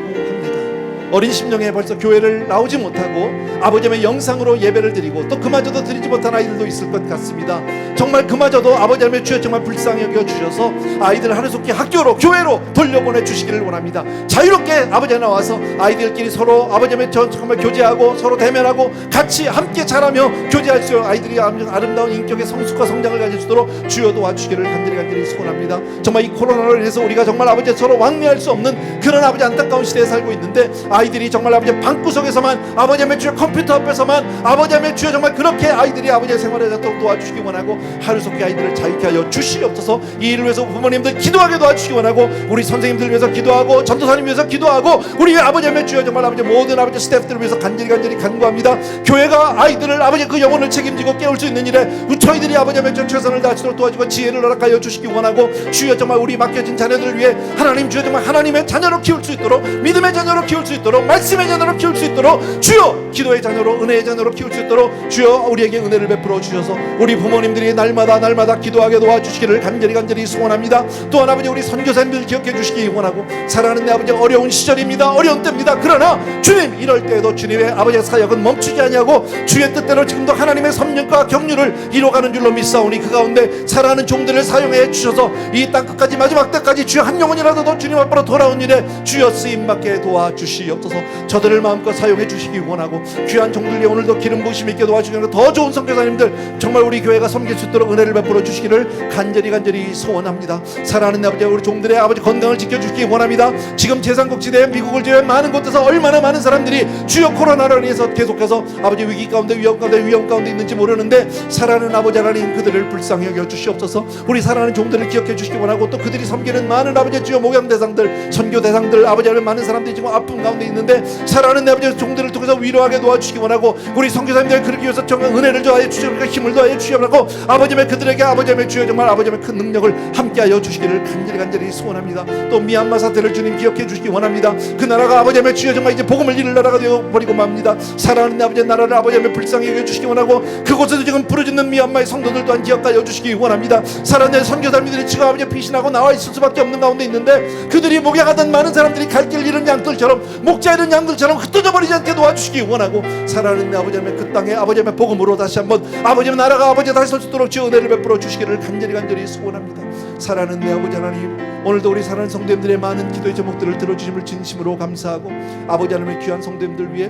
어린 심령에 벌써 교회를 나오지 못하고 아버지의 영상으로 예배를 드리고 또 그마저도 드리지 못한 아이들도 있을 것 같습니다. 정말 그마저도 아버지 하나님 주여 정말 불쌍히 여겨 주셔서 아이들을 하루속히 학교로 교회로 돌려보내 주시기를 원합니다. 자유롭게 아버지 나와서 아이들끼리 서로 아버지 하나님 정말 교제하고 서로 대면하고 같이 함께 자라며 교제할 수 있는 아이들이 아름다운 인격의 성숙과 성장을 가질 수 있도록 주여 도와주시기를 간절히 소원합니다. 정말 이 코로나로 인해서 우리가 정말 아버지 서로 왕래할 수 없는 그런 아버지 안타까운 시대에 살고 있는데 아이들이 정말 아버지 방구석에서만 아버지 하나님 주여 컴퓨터 앞에서만 아버지 하나님 주여 정말 그렇게 아이들이 아버지의 생활에 도와주시기 원하고 하루속히 아이들을 자유케 하여 주시옵소서. 이 일을 위해서 부모님들 기도하게 도와주시기 원하고 우리 선생님들 위해서 기도하고 전도사님 위해서 기도하고 우리 아버지 하나님 주여 정말 아버지 모든 아버지 스태프들을 위해서 간절히 간구합니다. 교회가 아이들을 아버지 그 영혼을 책임지고 깨울 수 있는 일에 저희들이 아버지 하나님 최선을 다하도록 도와주고 지혜를 허락하여 주시기 원하고 주여 정말 우리 맡겨진 자녀들을 위해 하나님 주여 정말 하나님의 자녀로 키울 수 있도록 믿음의 자녀로 키울 수 있도록 말씀의 자녀로 키울 수 있도록 주여 기도의 자녀로 은혜의 자녀로 키울 수 있도록 주여 우리에게 은혜를 베풀어 주셔서 우리 부모님들이 날마다 기도하게 도와주시기를 간절히 소원합니다. 또한 아버지 우리 선교사님들 기억해 주시기 원하고 사랑하는 내 아버지 어려운 시절입니다. 어려운 때입니다. 그러나 주님 이럴 때에도 주님의 아버지의 사역은 멈추지 아니하고 주의 뜻대로 지금도 하나님의 섭령과 경륜을 이뤄가는 줄로 믿사오니 그 가운데 사랑하는 종들을 사용해 주셔서 이 땅끝까지 마지막 때까지 주여 한 영혼이라도 더 주님 앞으로 돌아온 일에 주여 쓰임받게 도와주시옵소서. 저들을 마음껏 사용해 주시기 원하고 귀한 종들이 오늘도 기름 부으심 있게 도와주시는 더 좋은 선교사님들 정말 우리 교회가 섬길 수 있도록 은혜를 베풀어 주시기를 간절히 소원합니다. 사랑하는 아버지 우리 종들의 아버지 건강을 지켜주시기 원합니다. 지금 제3국지대 미국을 제외한 많은 곳에서 얼마나 많은 사람들이 주요 코로나로 인해서 계속해서 아버지 위기 가운데 위험 가운데 있는지 모르는데 사랑하는 아버지 하나님 그들을 불쌍히 여겨 주시옵소서. 우리 사랑하는 종들을 기억해 주시기 원하고 또 그들이 섬기는 많은 아버지 주요 목양 대상들 선교 대상들 아버지 하나님 많은 사람들이 지금 아픔 가운데 있는데 사랑하는 내 아버지 종들을 통해서 위로하게 도와주시기 원하고 우리 선교사님들 그러기 위해서 정말 은혜를 더하여 주시고 힘을 더하여 주시기 원하고 아버지의 그들에게 아버지의 주여 정말 아버지의 큰 능력을 함께하여 주시기를 간절히 소원합니다. 또 미얀마 사태를 주님 기억해 주시기 원합니다. 그 나라가 아버지의 주여 정말 이제 복음을 이룰 나라가 되어버리고 맙니다. 사랑하는 내 아버지의 나라를 아버지의 불쌍히 여겨 주시기 원하고 그곳에서 지금 부르짖는 미얀마의 성도들 또한 기억하여 주시기 원합니다. 사랑하는 선교사님들이 지금 아버지의 피신하고 나와 있을 수밖에 없는 가운데 있는데 그들이 목양하던 많은 사람들이 갈 길 잃은 양들처럼 목자 잃은 양들처럼 흩어져 버리지 않게 도와주시기 원하고 사랑하는 내 아버지의 그 땅에 아버지의 복음으로 다시 한번 아버지의 나라가 아버지 다시 설 수 있도록 주의 은혜를 베풀어 주시기를 간절히 소원합니다. 사랑하는 내 아버지 하나님 오늘도 우리 사랑하는 성도님들의 많은 기도의 제목들을 들어주심을 진심으로 감사하고 아버지 하나님의 귀한 성도님들 위해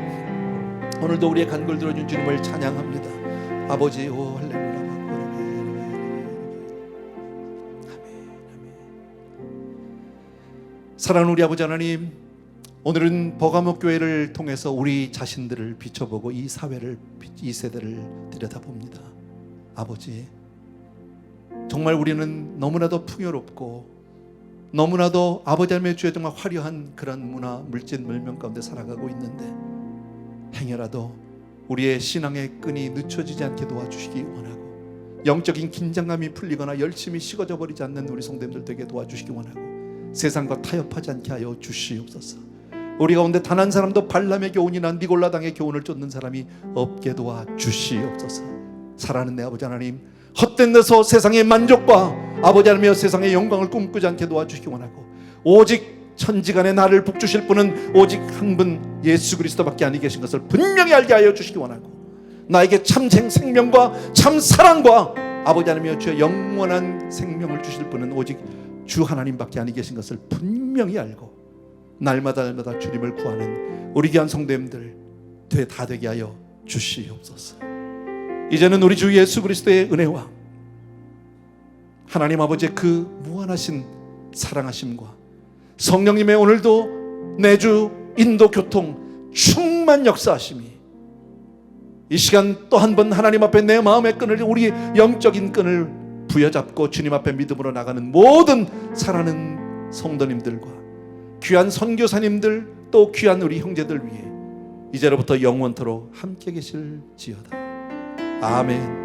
오늘도 우리의 간구를 들어준 주님을 찬양합니다. 아버지 오 할렐루야. 사랑하는 우리 아버지 하나님 오늘은 버가모 교회를 통해서 우리 자신들을 비춰보고 이 사회를 이 세대를 들여다봅니다. 아버지 정말 우리는 너무나도 풍요롭고 너무나도 아버지 하나님의 주에 정말 화려한 그런 문화 물질 물명 가운데 살아가고 있는데 행여라도 우리의 신앙의 끈이 늦춰지지 않게 도와주시기 원하고 영적인 긴장감이 풀리거나 열심히 식어져 버리지 않는 우리 성도님들 되게 도와주시기 원하고 세상과 타협하지 않게 하여 주시옵소서. 우리 가운데 단 한 사람도 발람의 교훈이나 니골라 당의 교훈을 쫓는 사람이 없게 도와 주시옵소서. 사랑하는 내 아버지 하나님 헛된 데서 세상의 만족과 아버지 하나님의 세상의 영광을 꿈꾸지 않게 도와주시기 원하고 오직 천지간에 나를 복주실 분은 오직 한 분 예수 그리스도밖에 아니 계신 것을 분명히 알게 하여 주시기 원하고 나에게 참 생명과 참 사랑과 아버지 하나님의 주의 영원한 생명을 주실 분은 오직 주 하나님밖에 아니 계신 것을 분명히 알고 날마다 주님을 구하는 우리 귀한 성도님들 다 되게 하여 주시옵소서. 이제는 우리 주 예수 그리스도의 은혜와 하나님 아버지의 그 무한하신 사랑하심과 성령님의 오늘도 내주 인도 교통 충만 역사하심이 이 시간 또 한 번 하나님 앞에 내 마음의 끈을 우리 영적인 끈을 부여잡고 주님 앞에 믿음으로 나가는 모든 사랑하는 성도님들과 귀한 선교사님들 또 귀한 우리 형제들 위해 이제로부터 영원토록 함께 계실지어다. 아멘.